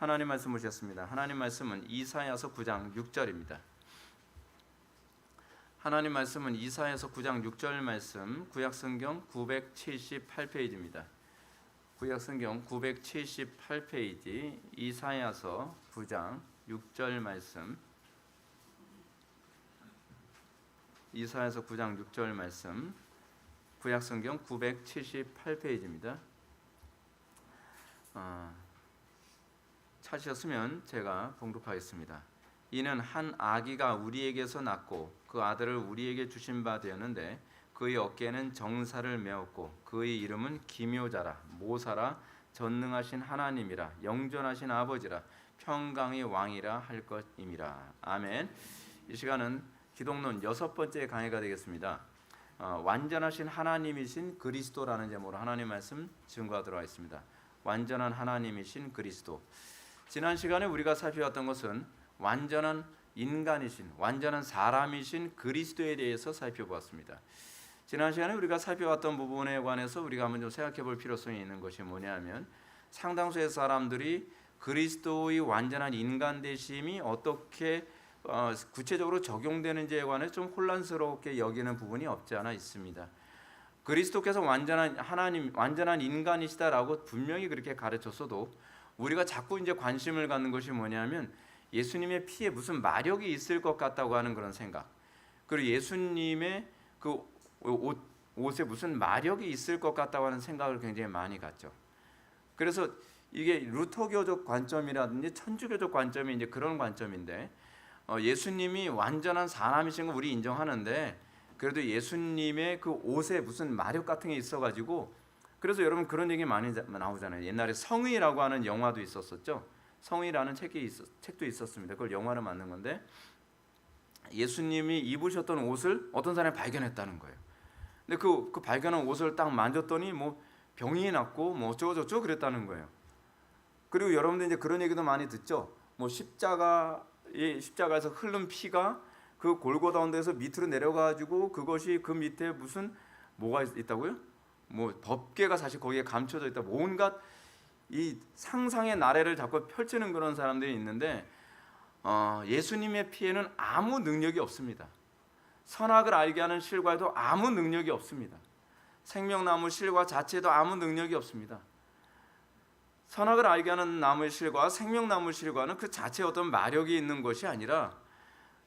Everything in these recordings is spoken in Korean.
하나님 말씀 보셨습니다. 하나님 말씀은 이사야서 9장 6절입니다. 하나님 말씀은 이사야서 9장 6절 말씀, 구약성경 978페이지입니다. 구약성경 978페이지 이사야서 9장 6절 말씀, 이사야서 9장 6절 말씀, 구약성경 978페이지입니다. 찾으셨으면 제가 봉독하겠습니다. 이는 한 아기가 우리에게서 낳고 그 아들을 우리에게 주신 바 되었는데 그의 어깨에는 정사를 메었고 그의 이름은 기묘자라 모사라 전능하신 하나님이라 영존하신 아버지라 평강의 왕이라 할 것임이라. 아멘. 이 시간은 기독론 6번째 강의가 되겠습니다. 완전하신 하나님이신 그리스도라는 제목으로 하나님 말씀 증거하도록 하겠습니다. 완전한 하나님이신 그리스도. 지난 시간에 우리가 살펴봤던 것은 완전한 인간이신, 완전한 사람이신 그리스도에 대해서 살펴보았습니다. 지난 시간에 우리가 살펴봤던 부분에 관해서 우리가 한번 좀 생각해 볼 필요성이 있는 것이 뭐냐면, 상당수의 사람들이 그리스도의 완전한 인간 되심이 어떻게 구체적으로 적용되는지에 관해서 좀 혼란스럽게 여기는 부분이 없지 않아 있습니다. 그리스도께서 완전한 하나님, 완전한 인간이시다라고 분명히 그렇게 가르쳤어도 우리가 자꾸 이제 관심을 갖는 것이 뭐냐면 예수님의 피에 무슨 마력이 있을 것 같다고 하는 그런 생각, 그리고 예수님의 그 옷에 무슨 마력이 있을 것 같다고 하는 생각을 굉장히 많이 갖죠. 그래서 이게 루터교적 관점이라든지 천주교적 관점이 이제 그런 관점인데, 예수님이 완전한 사람이신 거 우리 인정하는데 그래도 예수님의 그 옷에 무슨 마력 같은 게 있어가지고, 그래서 여러분 그런 얘기 많이 나오잖아요. 옛날에 성의라고 하는 영화도 있었었죠. 성의라는 책도 있었습니다. 그걸 영화로 만든 건데, 예수님이 입으셨던 옷을 어떤 사람이 발견했다는 거예요. 근데 그 발견한 옷을 딱 만졌더니 뭐 병이 났고 뭐 어쩌고저쩌고 그랬다는 거예요. 그리고 여러분들 이제 그런 얘기도 많이 듣죠. 뭐 십자가에서 흐른 피가 그 골고다 언덕에서 밑으로 내려가지고 그것이 그 밑에 무슨 뭐가 있다고요? 뭐 법궤가 사실 거기에 감춰져 있다. 온갖 이 상상의 나래를 자꾸 펼치는 그런 사람들이 있는데, 예수님의 피에는 아무 능력이 없습니다. 선악을 알게 하는 실과에도 아무 능력이 없습니다. 생명나무 실과 자체에도 아무 능력이 없습니다. 선악을 알게 하는 나무의 실과 생명나무 실과는 그 자체에 어떤 마력이 있는 것이 아니라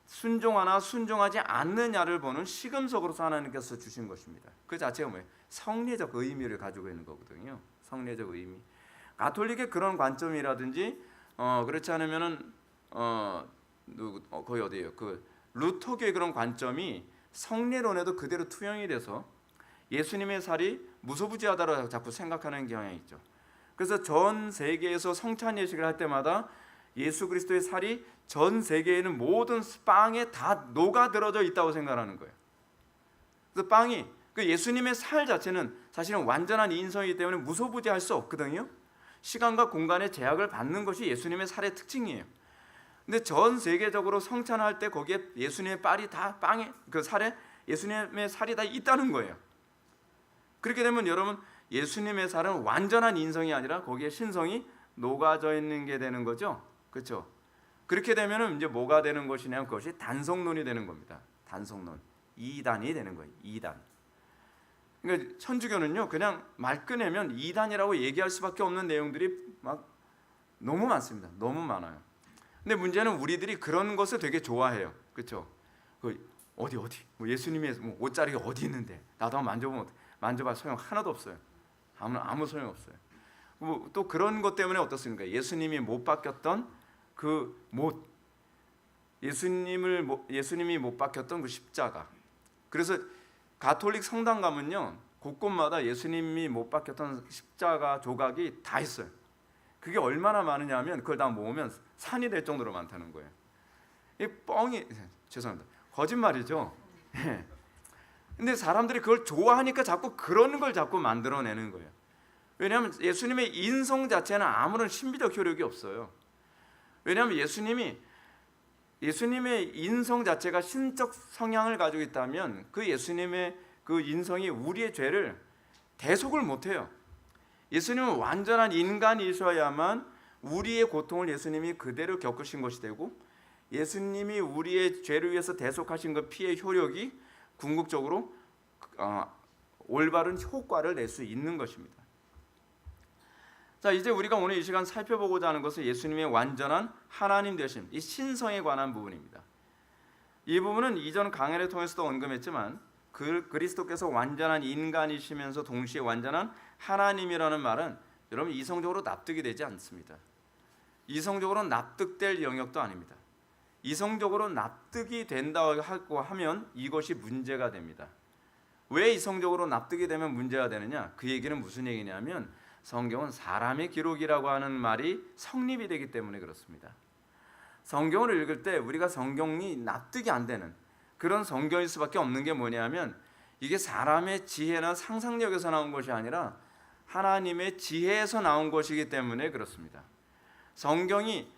순종하나 순종하지 않느냐를 보는 시금석으로서 하나님께서 주신 것입니다. 그 자체가 뭐예요? 성례적 의미를 가지고 있는 거거든요. 성례적 의미. 가톨릭의 그런 관점이라든지 그렇지 않으면은 거의 어디예요? 그 루터교의 그런 관점이 성례론에도 그대로 투영이 돼서 예수님의 살이 무소부지하다고 자꾸 생각하는 경향이 있죠. 그래서 전 세계에서 성찬 예식을 할 때마다 예수 그리스도의 살이 전 세계에 있는 모든 빵에 다 녹아들어져 있다고 생각하는 거예요. 그래서 빵이, 그 예수님의 살 자체는 사실은 완전한 인성이기 때문에 무소부지할 수 없거든요. 시간과 공간의 제약을 받는 것이 예수님의 살의 특징이에요. 근데 전 세계적으로 성찬할 때 거기에 예수님의 빨이 다 빵에, 그 살에 예수님의 살이 다 있다는 거예요. 그렇게 되면 여러분, 예수님의 살은 완전한 인성이 아니라 거기에 신성이 녹아져 있는 게 되는 거죠. 그렇죠? 그렇게 되면 이제 뭐가 되는 것이냐면 그것이 단성론이 되는 겁니다. 단성론. 2단이 되는 거예요. 2단. 그러니까 천주교는요, 그냥 말 꺼내면 2단이라고 얘기할 수밖에 없는 내용들이 막 너무 많습니다. 너무 많아요. 근데 문제는 우리들이 그런 것을 되게 좋아해요. 그렇죠? 어디 뭐 예수님의 뭐 옷자리가 어디 있는데 나도 한번 만져보면 만져봐 소용 하나도 없어요. 아무 소용 없어요. 뭐 또 그런 것 때문에 어떻습니까? 예수님이 못 박혔던 그 못, 예수님이 못 박혔던 그 십자가. 그래서 가톨릭 성당 가면요, 곳곳마다 예수님이 못 박혔던 십자가 조각이 다 있어요. 그게 얼마나 많으냐면 그걸 다 모으면 산이 될 정도로 많다는 거예요. 이 뻥이, 죄송합니다, 거짓말이죠. 근데 사람들이 그걸 좋아하니까 자꾸 그런 걸 자꾸 만들어내는 거예요. 왜냐하면 예수님의 인성 자체는 아무런 신비적 효력이 없어요. 왜냐하면 예수님의 인성 자체가 신적 성향을 가지고 있다면 그 예수님의 그 인성이 우리의 죄를 대속을 못해요. 예수님은 완전한 인간이셔야만 우리의 고통을 예수님이 그대로 겪으신 것이 되고 예수님이 우리의 죄를 위해서 대속하신 그 피의 효력이 궁극적으로 올바른 효과를 낼 수 있는 것입니다. 자, 이제 우리가 오늘 이 시간 살펴보고자 하는 것은 예수님의 완전한 하나님 되심, 이 신성에 관한 부분입니다. 이 부분은 이전 강해를 통해서도 언급했지만 그리스도께서 완전한 인간이시면서 동시에 완전한 하나님이라는 말은 여러분 이성적으로 납득이 되지 않습니다. 이성적으로 납득될 영역도 아닙니다. 이성적으로 납득이 된다고 하면 이것이 문제가 됩니다. 왜 이성적으로 납득이 되면 문제가 되느냐? 그 얘기는 무슨 얘기냐면 성경은 사람의 기록이라고 하는 말이 성립이 되기 때문에 그렇습니다. 성경을 읽을 때 우리가 성경이 납득이 안 되는 그런 성경일 수밖에 없는 게 뭐냐면 이게 사람의 지혜나 상상력에서 나온 것이 아니라 하나님의 지혜에서 나온 것이기 때문에 그렇습니다. 성경이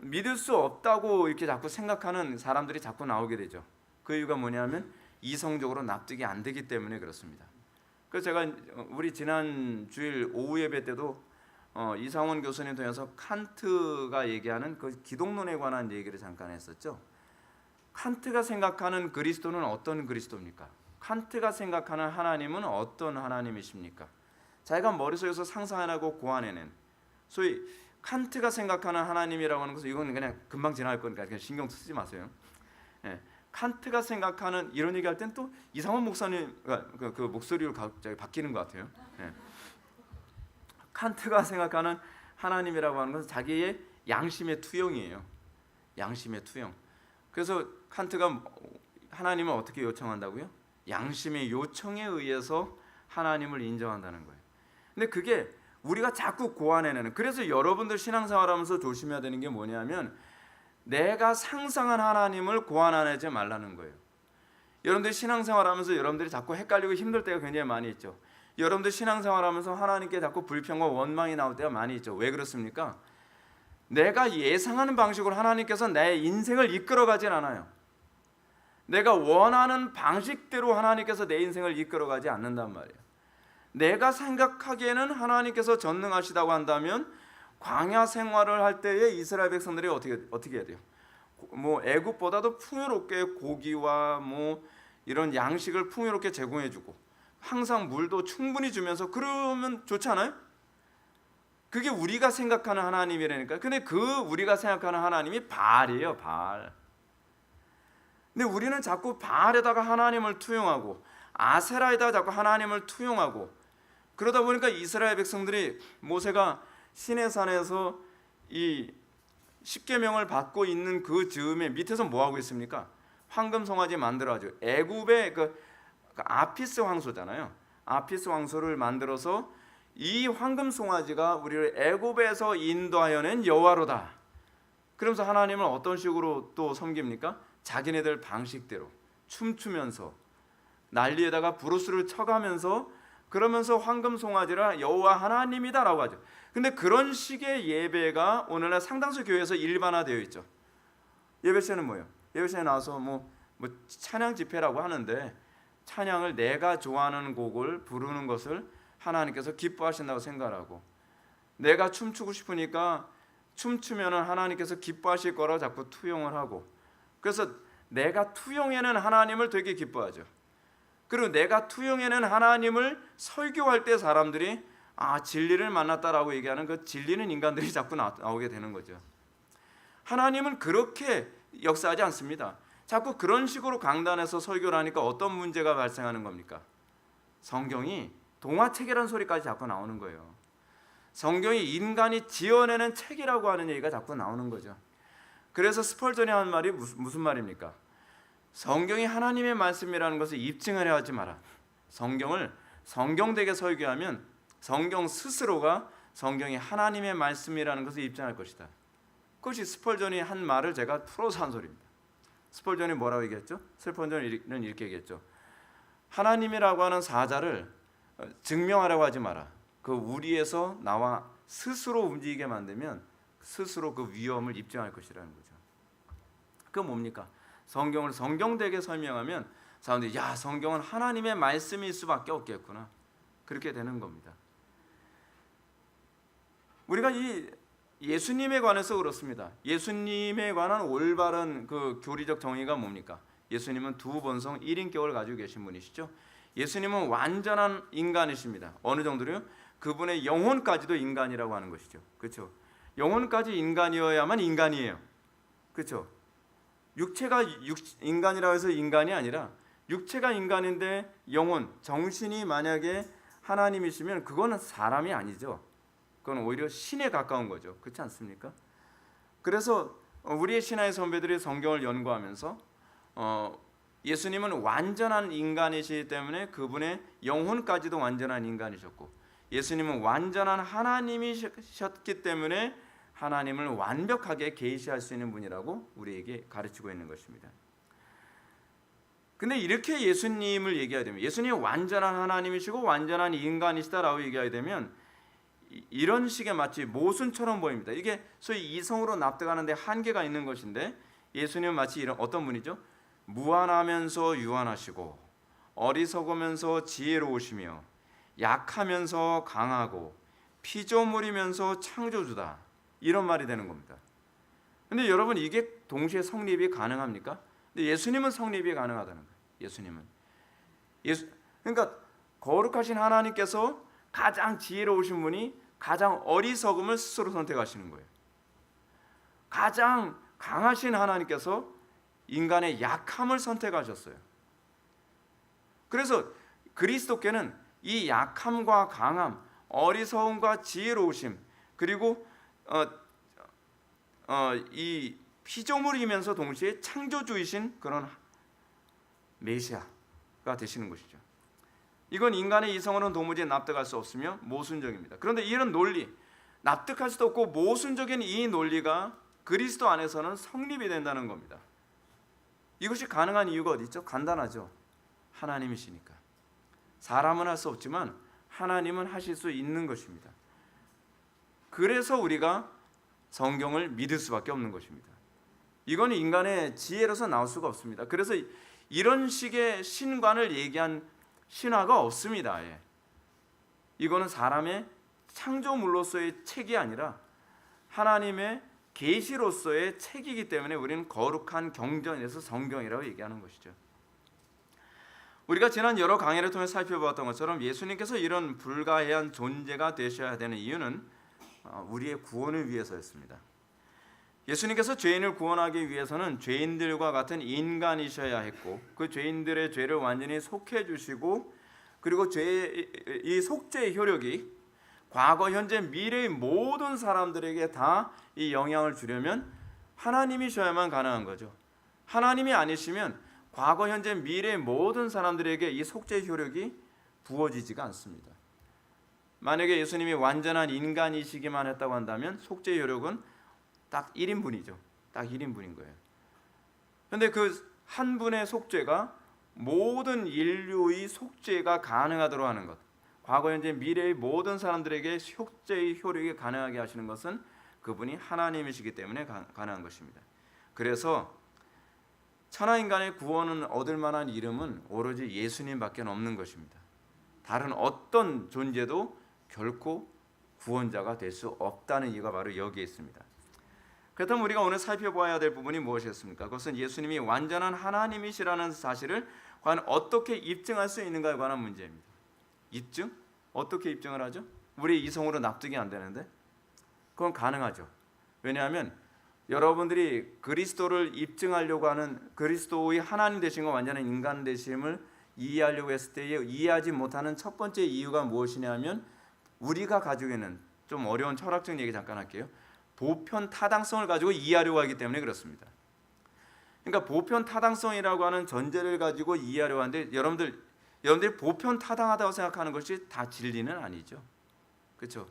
믿을 수 없다고 이렇게 자꾸 생각하는 사람들이 자꾸 나오게 되죠. 그 이유가 뭐냐면 이성적으로 납득이 안 되기 때문에 그렇습니다. 그래서 제가 우리 지난 주일 오후 예배 때도 이상원 교수님 통해서 칸트가 얘기하는 그 기독론에 관한 얘기를 잠깐 했었죠. 칸트가 생각하는 그리스도는 어떤 그리스도입니까? 칸트가 생각하는 하나님은 어떤 하나님이십니까? 자기가 머릿속에서 상상해내고 고안해낸 소위 칸트가 생각하는 하나님이라고 하는 것은 이건 그냥 금방 지나갈 거니까 그냥 신경 쓰지 마세요. 예. 칸트가 생각하는 이런 얘기할 땐 또 이상원 목사님 그 목소리로 갑자기 바뀌는 것 같아요. 예. 칸트가 생각하는 하나님이라고 하는 것은 자기의 양심의 투영이에요. 양심의 투영. 그래서 칸트가 하나님을 어떻게 요청한다고요? 양심의 요청에 의해서 하나님을 인정한다는 거예요. 근데 그게 우리가 자꾸 고안해내는, 그래서 여러분들 신앙생활하면서 조심해야 되는 게 뭐냐면 내가 상상한 하나님을 고안해내지 말라는 거예요. 여러분들 신앙생활하면서 여러분들이 자꾸 헷갈리고 힘들 때가 굉장히 많이 있죠. 여러분들 신앙생활하면서 하나님께 자꾸 불평과 원망이 나올 때가 많이 있죠. 왜 그렇습니까? 내가 예상하는 방식으로 하나님께서 내 인생을 이끌어가진 않아요. 내가 원하는 방식대로 하나님께서 내 인생을 이끌어가지 않는단 말이에요. 내가 생각하기에는 하나님께서 전능하시다고 한다면 광야 생활을 할 때에 이스라엘 백성들이 어떻게 해야 돼요? 뭐 애굽보다도 풍요롭게 고기와 뭐 이런 양식을 풍요롭게 제공해주고 항상 물도 충분히 주면서 그러면 좋지 않아요? 그게 우리가 생각하는 하나님이라니까. 근데 그 우리가 생각하는 하나님이 바알이에요, 바알. 근데 우리는 자꾸 바알에다가 하나님을 투영하고 아세라에다가 자꾸 하나님을 투영하고 그러다 보니까 이스라엘 백성들이 모세가 시내산에서 이 십계명을 받고 있는 그 즈음에 밑에서 뭐 하고 있습니까? 황금 송아지 만들어가지고 애굽의 그 아피스 황소잖아요. 아피스 황소를 만들어서 이 황금 송아지가 우리를 애굽에서 인도하여낸 여호와로다. 그러면서 하나님을 어떤 식으로 또 섬깁니까? 자기네들 방식대로 춤추면서 난리에다가 브루스를 쳐가면서 그러면서 황금 송아지라 여호와 하나님이다라고 하죠. 근데 그런 식의 예배가 오늘날 상당수 교회에서 일반화되어 있죠. 예배 시간은 뭐예요? 예배 시간에 나와서 뭐 찬양 집회라고 하는데 찬양을 내가 좋아하는 곡을 부르는 것을 하나님께서 기뻐하신다고 생각하고 내가 춤추고 싶으니까 춤추면은 하나님께서 기뻐하실 거라고 자꾸 투영을 하고 그래서 내가 투영해낸 하나님을 되게 기뻐하죠. 그리고 내가 투영해낸 하나님을 설교할 때 사람들이 진리를 만났다라고 얘기하는 그 진리는 인간들이 자꾸 나오게 되는 거죠. 하나님은 그렇게 역사하지 않습니다. 자꾸 그런 식으로 강단에서 설교를 하니까 어떤 문제가 발생하는 겁니까? 성경이 동화책이라는 소리까지 자꾸 나오는 거예요. 성경이 인간이 지어내는 책이라고 하는 얘기가 자꾸 나오는 거죠. 그래서 스펄전이 한 말이 무슨 말입니까? 성경이 하나님의 말씀이라는 것을 입증하려 하지 마라. 성경을 성경되게 설교하면 성경 스스로가 성경이 하나님의 말씀이라는 것을 입증할 것이다. 그것이 스펄전이 한 말을 제가 풀어서 한 소리입니다. 스펄전이 뭐라고 얘기했죠? 스펄전은 이렇게 얘기했죠. 하나님이라고 하는 사자를 증명하려고 하지 마라. 그 우리에서 나와 스스로 움직이게 만들면 스스로 그 위험을 입증할 것이라는 거죠. 그건 뭡니까? 성경을 성경되게 설명하면 사람들이 성경은 하나님의 말씀일 수밖에 없겠구나. 그렇게 되는 겁니다. 우리가 이 예수님에 관해서 그렇습니다. 예수님에 관한 올바른 그 교리적 정의가 뭡니까? 예수님은 두 본성 1인격을 가지고 계신 분이시죠. 예수님은 완전한 인간이십니다. 어느 정도로요? 그분의 영혼까지도 인간이라고 하는 것이죠. 그렇죠? 영혼까지 인간이어야만 인간이에요. 그렇죠? 육체가 인간이라고 해서 인간이 아니라 육체가 인간인데 영혼, 정신이 만약에 하나님이시면 그거는 사람이 아니죠. 그건 오히려 신에 가까운 거죠. 그렇지 않습니까? 그래서 우리의 신화의 선배들이 성경을 연구하면서 예수님은 완전한 인간이시기 때문에 그분의 영혼까지도 완전한 인간이셨고, 예수님은 완전한 하나님이셨기 때문에 하나님을 완벽하게 계시할 수 있는 분이라고 우리에게 가르치고 있는 것입니다. 근데 이렇게 예수님을 얘기하게 되면, 예수님이 완전한 하나님이시고 완전한 인간이시다라고 얘기하게 되면 이런 식의 마치 모순처럼 보입니다. 이게 소위 이성으로 납득하는데 한계가 있는 것인데, 예수님은 마치 이런 어떤 분이죠? 무한하면서 유한하시고 어리석으면서 지혜로우시며 약하면서 강하고 피조물이면서 창조주다, 이런 말이 되는 겁니다. 근데 여러분, 이게 동시에 성립이 가능합니까? 근데 예수님은 성립이 가능하다는 거예요. 그러니까 거룩하신 하나님께서 가장 지혜로우신 분이 가장 어리석음을 스스로 선택하시는 거예요. 가장 강하신 하나님께서 인간의 약함을 선택하셨어요. 그래서 그리스도께는 이 약함과 강함, 어리석음과 지혜로우심, 그리고 이 피조물이면서 동시에 창조주이신 그런 메시아가 되시는 것이죠. 이건 인간의 이성으로는 도무지 납득할 수 없으며 모순적입니다. 그런데 이런 논리, 납득할 수도 없고 모순적인 이 논리가 그리스도 안에서는 성립이 된다는 겁니다. 이것이 가능한 이유가 어디 있죠? 간단하죠. 하나님이시니까. 사람은 할 수 없지만 하나님은 하실 수 있는 것입니다. 그래서 우리가 성경을 믿을 수밖에 없는 것입니다. 이건 인간의 지혜로서 나올 수가 없습니다. 그래서 이런 식의 신관을 얘기한 신화가 없습니다. 이거는 사람의 창조물로서의 책이 아니라 하나님의 계시로서의 책이기 때문에 우리는 거룩한 경전에서 성경이라고 얘기하는 것이죠. 우리가 지난 여러 강해를 통해 살펴보았던 것처럼 예수님께서 이런 불가해한 존재가 되셔야 되는 이유는 우리의 구원을 위해서였습니다. 예수님께서 죄인을 구원하기 위해서는 죄인들과 같은 인간이셔야 했고, 그 죄인들의 죄를 완전히 속해 주시고, 그리고 이 속죄의 효력이 과거, 현재, 미래의 모든 사람들에게 다 이 영향을 주려면 하나님이셔야만 가능한 거죠. 하나님이 아니시면 과거, 현재, 미래의 모든 사람들에게 이 속죄의 효력이 부어지지가 않습니다. 만약에 예수님이 완전한 인간이시기만 했다고 한다면 속죄의 효력은 딱 1인분이죠. 딱 1인분인 거예요. 그런데 그 한 분의 속죄가 모든 인류의 속죄가 가능하도록 하는 것, 과거, 현재, 미래의 모든 사람들에게 속죄의 효력이 가능하게 하시는 것은 그분이 하나님이시기 때문에 가능한 것입니다. 그래서 천하인간의 구원은 얻을 만한 이름은 오로지 예수님밖에 없는 것입니다. 다른 어떤 존재도 결코 구원자가 될 수 없다는 이유가 바로 여기에 있습니다. 그렇다면 우리가 오늘 살펴봐야 될 부분이 무엇이었습니까? 그것은 예수님이 완전한 하나님이시라는 사실을 과연 어떻게 입증할 수 있는가에 관한 문제입니다. 입증? 어떻게 입증을 하죠? 우리 이성으로 납득이 안 되는데 그건 가능하죠. 왜냐하면 여러분들이 그리스도를 입증하려고 하는, 그리스도의 하나님 되심과 완전한 인간 되심을 이해하려고 했을 때에 이해하지 못하는 첫 번째 이유가 무엇이냐면, 우리가 가지고 있는 좀 어려운 철학적 얘기 잠깐 할게요. 보편 타당성을 가지고 이해하려고 하기 때문에 그렇습니다. 그러니까 보편 타당성이라고 하는 전제를 가지고 이해하려고 하는데, 여러분들이 보편 타당하다고 생각하는 것이 다 진리는 아니죠. 그렇죠?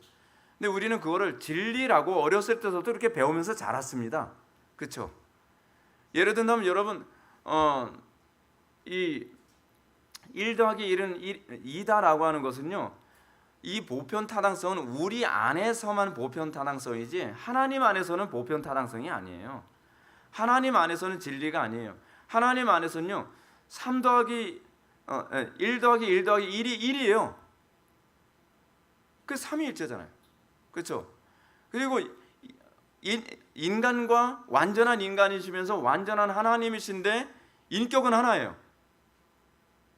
근데 우리는 그거를 진리라고 어렸을 때부터 이렇게 배우면서 자랐습니다. 그렇죠? 예를 들면 여러분 이 1 더하기 1은 2다라고 하는 것은요, 이 보편 타당성은 우리 안에서만 보편 타당성이지 하나님 안에서는 보편 타당성이 아니에요. 하나님 안에서는 진리가 아니에요. 하나님 안에서는요 1 더하기 1 더하기 1이 1이에요. 그 삼위일체잖아요. 그렇죠? 그리고 인간과 완전한 인간이시면서 완전한 하나님이신데 인격은 하나예요.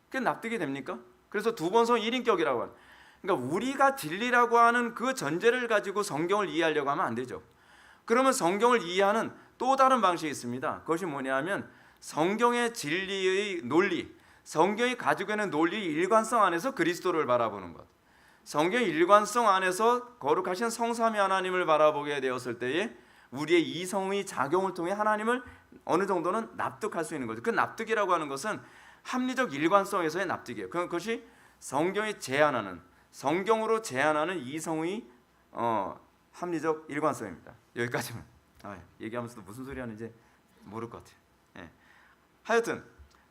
그게 납득이 됩니까? 그래서 두 번성 1인격이라고 하는, 그러니까 우리가 진리라고 하는 그 전제를 가지고 성경을 이해하려고 하면 안 되죠. 그러면 성경을 이해하는 또 다른 방식이 있습니다. 그것이 뭐냐면 성경의 진리의 논리, 성경이 가지고 있는 논리의 일관성 안에서 그리스도를 바라보는 것. 성경의 일관성 안에서 거룩하신 성삼위 하나님을 바라보게 되었을 때에 우리의 이성의 작용을 통해 하나님을 어느 정도는 납득할 수 있는 거죠. 그 납득이라고 하는 것은 합리적 일관성에서의 납득이에요. 그것이 성경이 제안하는, 성경으로 제안하는 이성의 합리적 일관성입니다. 여기까지만. 얘기하면서도 무슨 소리 하는지 모를 것 같아요. 하여튼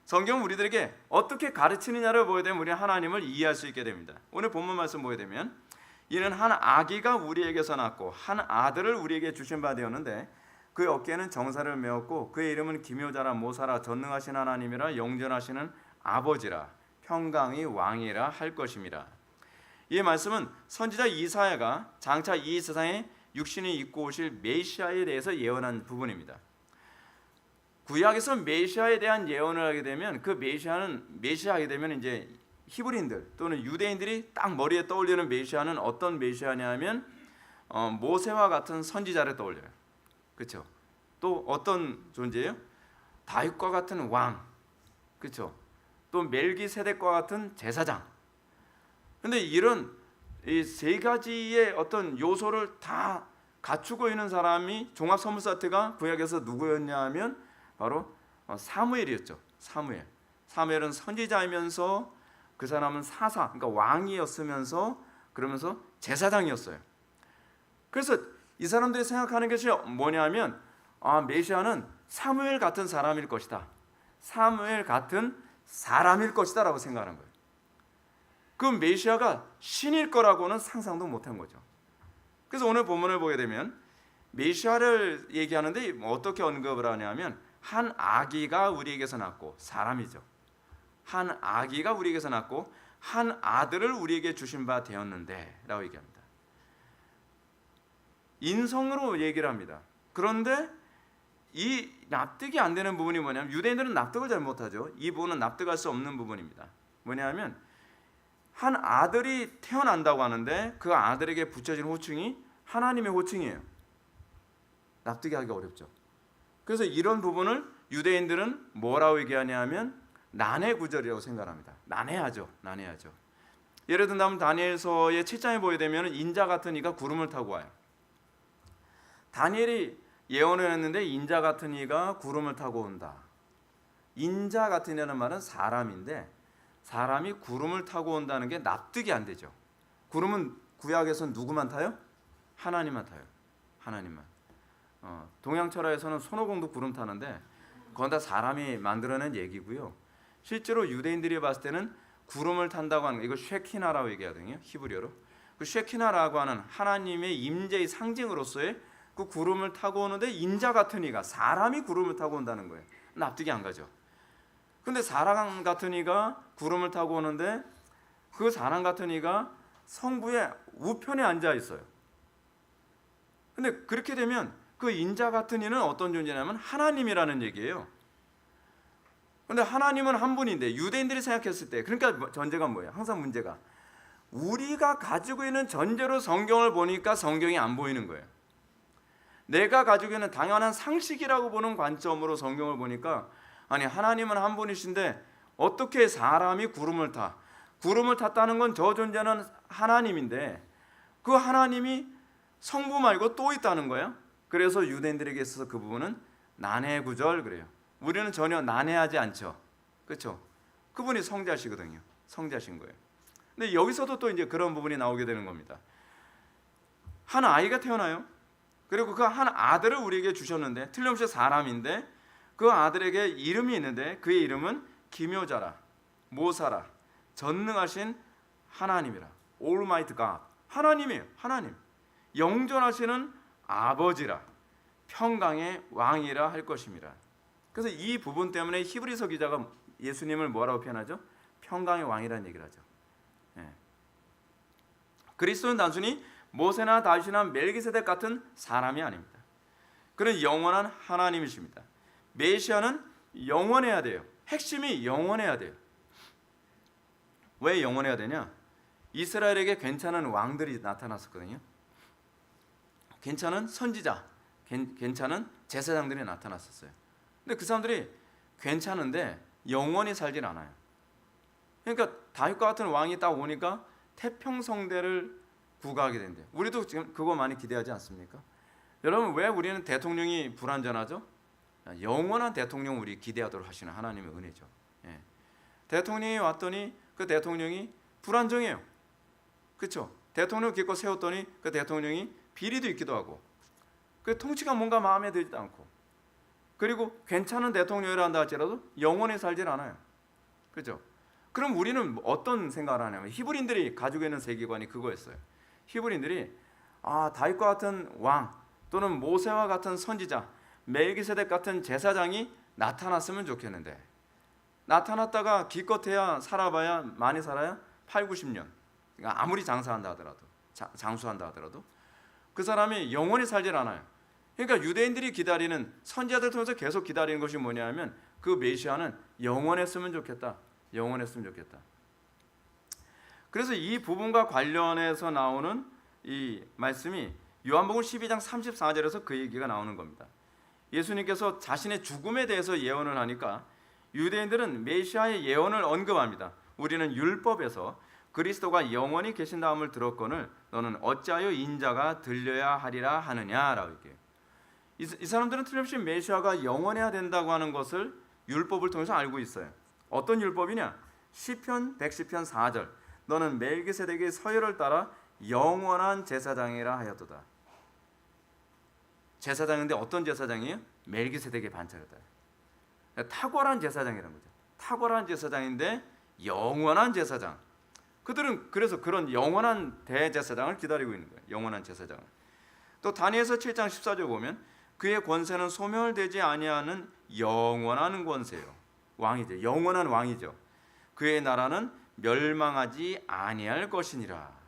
성경은 우리들에게 어떻게 가르치느냐를 보게 되면 우리는 하나님을 이해할 수 있게 됩니다. 오늘 본문 말씀 보게 되면 이는 한 아기가 우리에게서 낳고 한 아들을 우리에게 주신 바 되었는데 그의 어깨에는 정사를 메었고 그의 이름은 기묘자라 모사라 전능하신 하나님이라 영전하시는 아버지라 평강의 왕이라 할 것임이라. 이 말씀은 선지자 이사야가 장차 이 세상에 육신이 입고 오실 메시아에 대해서 예언한 부분입니다. 구약에서 메시아에 대한 예언을 하게 되면 그 메시아하게 되면 이제 히브리인들 또는 유대인들이 딱 머리에 떠올리는 메시아는 어떤 메시아냐면 모세와 같은 선지자를 떠올려요. 그렇죠? 또 어떤 존재예요? 다윗과 같은 왕, 그렇죠? 또 멜기세덱과 같은 제사장. 근데 이런 이 세 가지의 어떤 요소를 다 갖추고 있는 사람이 종합선물사태가 구약에서 누구였냐면 바로 사무엘이었죠. 사무엘은 선지자이면서 그 사람은 사사, 그러니까 왕이었으면서 그러면서 제사장이었어요. 그래서 이 사람들이 생각하는 것이 뭐냐면 메시아는 사무엘 같은 사람일 것이다. 사무엘 같은 사람일 것이다 라고 생각하는 거예요. 그 메시아가 신일 거라고는 상상도 못한 거죠. 그래서 오늘 본문을 보게 되면 메시아를 얘기하는데 어떻게 언급을 하냐면 한 아기가 우리에게서 낳고, 사람이죠. 한 아기가 우리에게서 낳고 한 아들을 우리에게 주신 바 되었는데 라고 얘기합니다. 인성으로 얘기를 합니다. 그런데 이 납득이 안 되는 부분이 뭐냐면 유대인들은 납득을 잘 못하죠. 이 부분은 납득할 수 없는 부분입니다. 뭐냐면 한 아들이 태어난다고 하는데 그 아들에게 붙여진 호칭이 하나님의 호칭이에요. 납득이 하기 어렵죠. 그래서 이런 부분을 유대인들은 뭐라고 얘기하냐면 난해 구절이라고 생각합니다. 난해하죠. 예를 든다면 다니엘서의 7장에 보게 되면 인자 같은 이가 구름을 타고 와요. 다니엘이 예언을 했는데 인자 같은 이가 구름을 타고 온다. 인자 같은 이라는 말은 사람인데 사람이 구름을 타고 온다는 게 납득이 안 되죠. 구름은 구약에서는 누구만 타요? 하나님만 타요. 하나님만. 동양 철학에서는 손오공도 구름 타는데 그건 다 사람이 만들어낸 얘기고요. 실제로 유대인들이 봤을 때는 구름을 탄다고 하는 거, 이거 쉐키나라고 얘기하거든요. 히브리어로. 그 쉐키나라고 하는 하나님의 임재의 상징으로서의 그 구름을 타고 오는데 인자 같은 이가, 사람이 구름을 타고 온다는 거예요. 납득이 안 가죠. 근데 사람 같은 이가 구름을 타고 오는데 그 사람 같은 이가 성부의 우편에 앉아 있어요. 근데 그렇게 되면 그 인자 같은 이는 어떤 존재냐면 하나님이라는 얘기예요. 그런데 하나님은 한 분인데 유대인들이 생각했을 때, 그러니까 전제가 뭐예요? 항상 문제가 우리가 가지고 있는 전제로 성경을 보니까 성경이 안 보이는 거예요. 내가 가지고 있는 당연한 상식이라고 보는 관점으로 성경을 보니까 아니 하나님은 한 분이신데 어떻게 사람이 구름을 타? 구름을 탔다는 건 저 존재는 하나님인데 그 하나님이 성부 말고 또 있다는 거예요. 그래서 유대인들에게 있어서 그 부분은 난해 구절 그래요. 우리는 전혀 난해하지 않죠. 그렇죠? 그분이 성자시거든요. 성자신 거예요. 근데 여기서도 또 이제 그런 부분이 나오게 되는 겁니다. 한 아이가 태어나요. 그리고 그 한 아들을 우리에게 주셨는데 틀림없이 사람인데 그 아들에게 이름이 있는데 그의 이름은 기묘자라, 모사라, 전능하신 하나님이라, Almighty God. 하나님이에요. 하나님. 영존하시는 아버지라, 평강의 왕이라 할 것입니다. 그래서 이 부분 때문에 히브리서 기자가 예수님을 뭐라고 표현하죠? 평강의 왕이라는 얘기를 하죠. 그리스도는 단순히 모세나 다윗이나 멜기세덱 같은 사람이 아닙니다. 그는 영원한 하나님이십니다. 메시아는 영원해야 돼요. 핵심이 영원해야 돼요. 왜 영원해야 되냐? 이스라엘에게 괜찮은 왕들이 나타났었거든요. 괜찮은 선지자, 괜찮은 제사장들이 나타났었어요. 근데 그 사람들이 괜찮은데 영원히 살진 않아요. 그러니까 다윗과 같은 왕이 딱 오니까 태평성대를 구가하게 된대요. 우리도 지금 그거 많이 기대하지 않습니까? 여러분, 왜 우리는 대통령이 불완전하죠? 영원한 대통령 우리 기대하도록 하시는 하나님의 은혜죠. 예. 대통령이 왔더니 그 대통령이 불안정해요. 그렇죠? 대통령 기껏 세웠더니 그 대통령이 비리도 있기도 하고, 그 통치가 뭔가 마음에 들지도 않고, 그리고 괜찮은 대통령이라 한다 할지라도 영원히 살질 않아요. 그렇죠? 그럼 우리는 어떤 생각을 하냐면, 히브리인들이 가지고 있는 세계관이 그거였어요. 히브리인들이 다윗과 같은 왕 또는 모세와 같은 선지자, 멜기세덱 같은 제사장이 나타났으면 좋겠는데, 나타났다가 기껏해야 살아봐야 많이 살아야 8, 90년. 그러니까 아무리 장사한다 하더라도, 장수한다 하더라도 그 사람이 영원히 살질 않아요. 그러니까 유대인들이 기다리는, 선지자들 통해서 계속 기다리는 것이 뭐냐면, 그 메시아는 영원했으면 좋겠다. 영원했으면 좋겠다. 그래서 이 부분과 관련해서 나오는 이 말씀이 요한복음 12장 34절에서 그 얘기가 나오는 겁니다. 예수님께서 자신의 죽음에 대해서 예언을 하니까 유대인들은 메시아의 예언을 언급합니다. 우리는 율법에서 그리스도가 영원히 계신다함을 들었거늘 너는 어찌하여 인자가 들려야 하리라 하느냐라고 얘기해요. 이 사람들은 틀림없이 메시아가 영원해야 된다고 하는 것을 율법을 통해서 알고 있어요. 어떤 율법이냐? 시편 110편 4절 너는 멜기세덱의 서열을 따라 영원한 제사장이라 하였도다. 제사장인데 어떤 제사장이에요? 멜기세덱의 반차였다. 탁월한 제사장이라는 거죠. 탁월한 제사장인데 영원한 제사장. 그들은 그래서 그런 영원한 대제사장을 기다리고 있는 거예요. 영원한 제사장을. 또 다니엘서 7장 14절 보면 그의 권세는 소멸되지 아니하는 영원한 권세요. 왕이죠. 영원한 왕이죠. 그의 나라는 멸망하지 아니할 것이니라.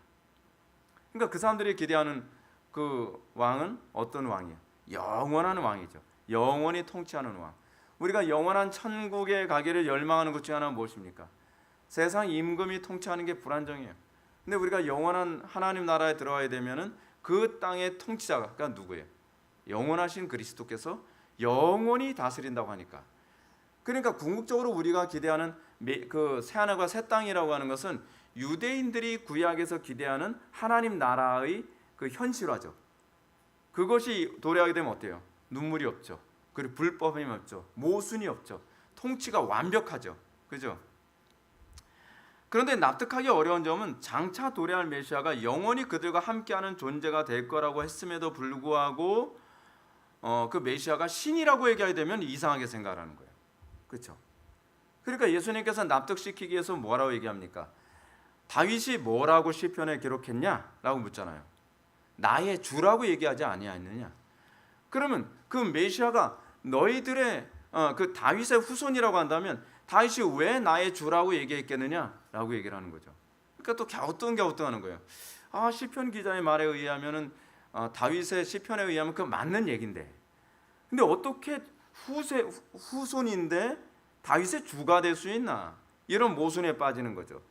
그러니까 그 사람들이 기대하는 그 왕은 어떤 왕이에요? 영원한 왕이죠. 영원히 통치하는 왕. 우리가 영원한 천국에 가기를 열망하는 것 중 하나는 무엇입니까? 세상 임금이 통치하는 게 불안정해요. 근데 우리가 영원한 하나님 나라에 들어가야 되면은 그 땅의 통치자가 그러니까 누구예요? 영원하신 그리스도께서 영원히 다스린다고 하니까. 그러니까 궁극적으로 우리가 기대하는 그 새하늘과 새 땅이라고 하는 것은 유대인들이 구약에서 기대하는 하나님 나라의 그 현실화죠. 그것이 도래하게 되면 어때요? 눈물이 없죠. 그리고 불법이 없죠. 모순이 없죠. 통치가 완벽하죠. 그죠? 그런데 납득하기 어려운 점은 장차 도래할 메시아가 영원히 그들과 함께하는 존재가 될 거라고 했음에도 불구하고 그 메시아가 신이라고 얘기하게 되면 이상하게 생각하는 거예요. 그렇죠? 그러니까 예수님께서 납득시키기 위해서 뭐라고 얘기합니까? 다윗이 뭐라고 시편에 기록했냐라고 묻잖아요. 나의 주라고 얘기하지 아니하느냐? 그러면 그 메시아가 너희들의 그 다윗의 후손이라고 한다면 다윗이 왜 나의 주라고 얘기했겠느냐라고 얘기를 하는 거죠. 그러니까 또 갸우뚱하는 거예요. 시편 기자의 말에 의하면은 다윗의 시편에 의하면 그 맞는 얘긴데, 근데 어떻게 후손인데 다윗의 주가 될 수 있나? 이런 모순에 빠지는 거죠.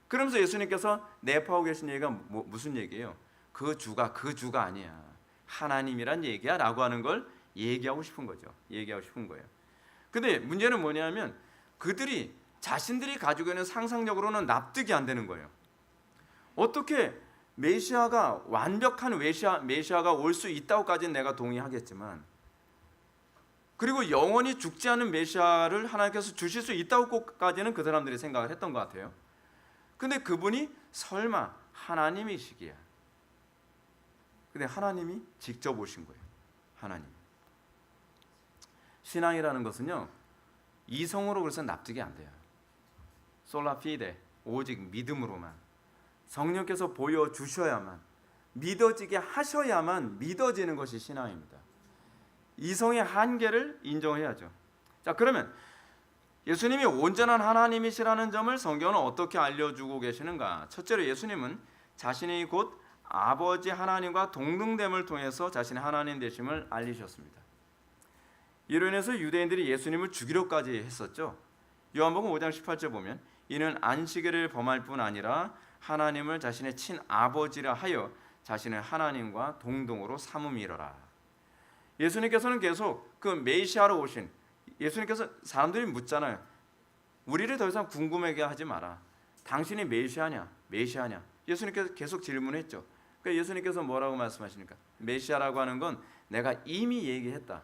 그러면서 예수님께서 내포하고 계신 얘기가 무슨 얘기예요? 그 주가 아니야. 하나님이란 얘기야 라고 하는 걸 얘기하고 싶은 거죠. 얘기하고 싶은 거예요. 근데 문제는 뭐냐면 그들이 자신들이 가지고 있는 상상력으로는 납득이 안 되는 거예요. 어떻게 메시아가 완벽한 메시아가 올 수 있다고까지는 내가 동의하겠지만, 그리고 영원히 죽지 않은 메시아를 하나님께서 주실 수 있다고까지는 그 사람들이 생각을 했던 것 같아요. 근데 그분이 설마 하나님이시기야. 근데 하나님이 직접 오신 거예요. 하나님. 신앙이라는 것은요, 이성으로 그래서 납득이 안 돼요. 솔라 피데, 오직 믿음으로만, 성령께서 보여주셔야만, 믿어지게 하셔야만 믿어지는 것이 신앙입니다. 이성의 한계를 인정해야죠. 자, 그러면 예수님이 온전한 하나님이시라는 점을 성경은 어떻게 알려주고 계시는가? 첫째로 예수님은 자신이 곧 아버지 하나님과 동등됨을 통해서 자신의 하나님 되심을 알리셨습니다. 이로 인해서 유대인들이 예수님을 죽이려까지 했었죠. 요한복음 5장 18절 보면 이는 안식일을 범할 뿐 아니라 하나님을 자신의 친아버지라 하여 자신을 하나님과 동등으로 삼음이로라. 예수님께서는 계속 그 메시아로 오신, 예수님께서 사람들이 묻잖아요. 우리를 더 이상 궁금하게 하지 마라. 당신이 메시아냐? 메시아냐? 예수님께서 계속 질문했죠. 그러니까 예수님께서 뭐라고 말씀하십니까? 메시아라고 하는 건 내가 이미 얘기했다.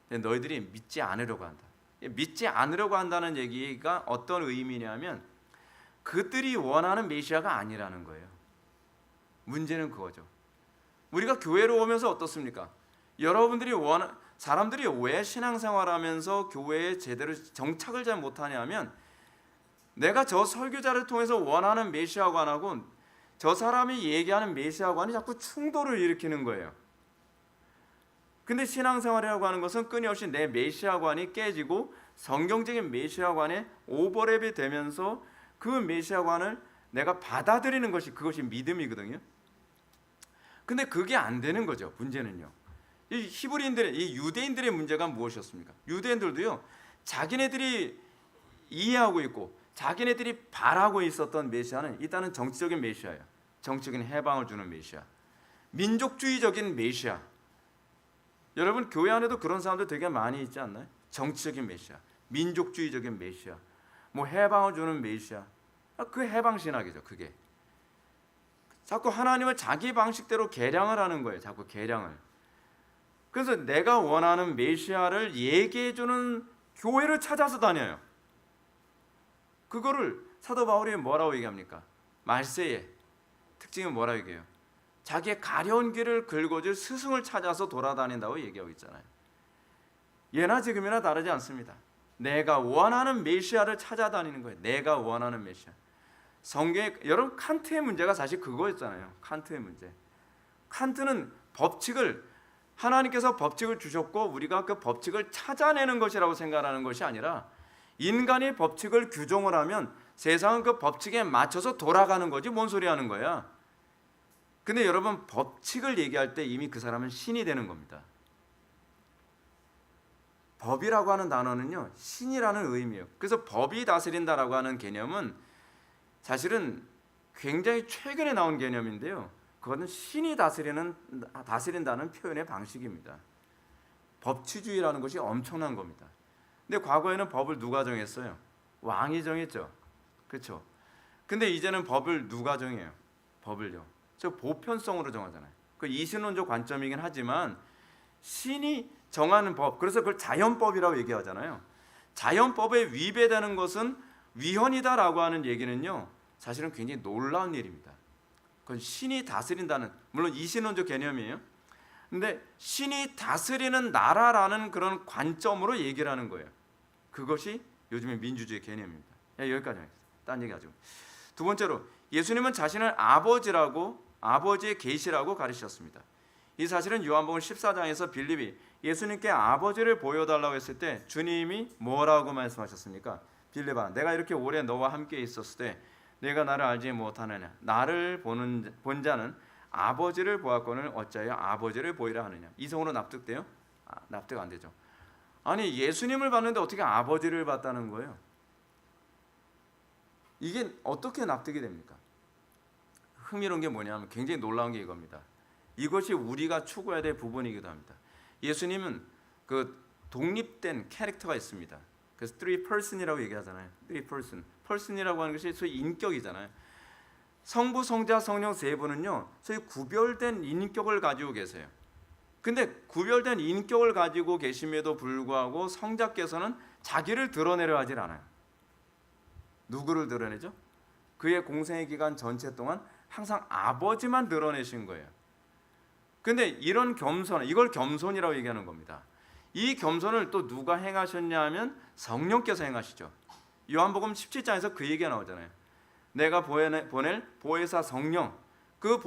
너희들이 믿지 않으려고 한다. 믿지 않으려고 한다는 얘기가 어떤 의미냐면 그들이 원하는 메시아가 아니라는 거예요. 문제는 그거죠. 우리가 교회로 오면서 어떻습니까? 여러분들이 사람들이 왜 신앙생활하면서 교회에 제대로 정착을 잘 못하냐면 내가 저 설교자를 통해서 원하는 메시아관하고 저 사람이 얘기하는 메시아관이 자꾸 충돌을 일으키는 거예요. 근데 신앙생활이라고 하는 것은 끊임없이 내 메시아관이 깨지고 성경적인 메시아관에 오버랩이 되면서 그 메시아관을 내가 받아들이는 것이 그것이 믿음이거든요. 근데 그게 안 되는 거죠. 문제는요. 이 히브리인들의, 이 유대인들의 문제가 무엇이었습니까? 유대인들도요, 자기네들이 이해하고 있고 자기네들이 바라고 있었던 메시아는 일단은 정치적인 메시아예요. 정치적인 해방을 주는 메시아, 민족주의적인 메시아. 여러분 교회 안에도 그런 사람들 되게 많이 있지 않나요? 정치적인 메시아, 민족주의적인 메시아, 뭐 해방을 주는 메시아. 그 해방 신학이죠. 그게 자꾸 하나님을 자기 방식대로 계량을 하는 거예요. 자꾸 계량을. 그래서 내가 원하는 메시아를 얘기해주는 교회를 찾아서 다녀요. 그거를 사도 바울이 뭐라고 얘기합니까? 말세의 특징은 뭐라고 얘기해요? 자기의 가려운 길을 긁어줄 스승을 찾아서 돌아다닌다고 얘기하고 있잖아요. 예나 지금이나 다르지 않습니다. 내가 원하는 메시아를 찾아다니는 거예요. 내가 원하는 메시아. 성경에 여러분 칸트의 문제가 사실 그거였잖아요. 칸트의 문제. 칸트는 법칙을, 하나님께서 법칙을 주셨고 우리가 그 법칙을 찾아내는 것이라고 생각하는 것이 아니라 인간이 법칙을 규정을 하면 세상은 그 법칙에 맞춰서 돌아가는 거지 뭔 소리 하는 거야. 근데 여러분 법칙을 얘기할 때 이미 그 사람은 신이 되는 겁니다. 법이라고 하는 단어는요, 신이라는 의미예요. 그래서 법이 다스린다라고 하는 개념은 사실은 굉장히 최근에 나온 개념인데요, 그거는 신이 다스린다는 표현의 방식입니다. 법치주의라는 것이 엄청난 겁니다. 근데 과거에는 법을 누가 정했어요? 왕이 정했죠. 그렇죠? 근데 이제는 법을 누가 정해요? 법을요, 저 보편성으로 정하잖아요. 그 이신론적 관점이긴 하지만 신이 정하는 법, 그래서 그걸 자연법이라고 얘기하잖아요. 자연법에 위배되는 것은 위헌이다라고 하는 얘기는요, 사실은 굉장히 놀라운 일입니다. 그건 신이 다스린다는, 물론 이신론적 개념이에요. 근데 신이 다스리는 나라라는 그런 관점으로 얘기를 하는 거예요. 그것이 요즘의 민주주의 개념입니다. 여기까지 하겠습니다. 딴 얘기 하죠. 두 번째로 예수님은 자신을 아버지의 계시라고 가르치셨습니다. 이 사실은 요한복음 14장에서 빌립이 예수님께 아버지를 보여달라고 했을 때 주님이 뭐라고 말씀하셨습니까? 빌립아, 내가 이렇게 오래 너와 함께 있었을 때 내가 나를 알지 못하느냐? 나를 본 자는 아버지를 보았거늘 어찌하여 아버지를 보이라 하느냐? 이성으로 납득돼요? 납득 안 되죠. 아니 예수님을 봤는데 어떻게 아버지를 봤다는 거예요? 이게 어떻게 납득이 됩니까? 흥미로운 게 뭐냐면 굉장히 놀라운 게 이겁니다. 이것이 우리가 추구해야 될 부분이기도 합니다. 예수님은 그 독립된 캐릭터가 있습니다. 그래서 three person이라고 얘기하잖아요. three person. person이라고 하는 것이 소위 인격이잖아요. 성부, 성자, 성령 세 분은요, 소위 구별된 인격을 가지고 계세요. 근데 구별된 인격을 가지고 계심에도 불구하고 성자께서는 자기를 드러내려 하질 않아요. 누구를 드러내죠? 그의 공생의 기간 전체 동안 항상 아버지만 드러내신 거예요. 근데 이런 겸손, 이걸 겸손이라고 얘기하는 겁니다. 이 겸손을 또 누가 행하셨냐 하면 성령께서 행하시죠. 요한복음 17장에서 그 얘기가 나오잖아요. 내가 보낼 보혜사 성령, 그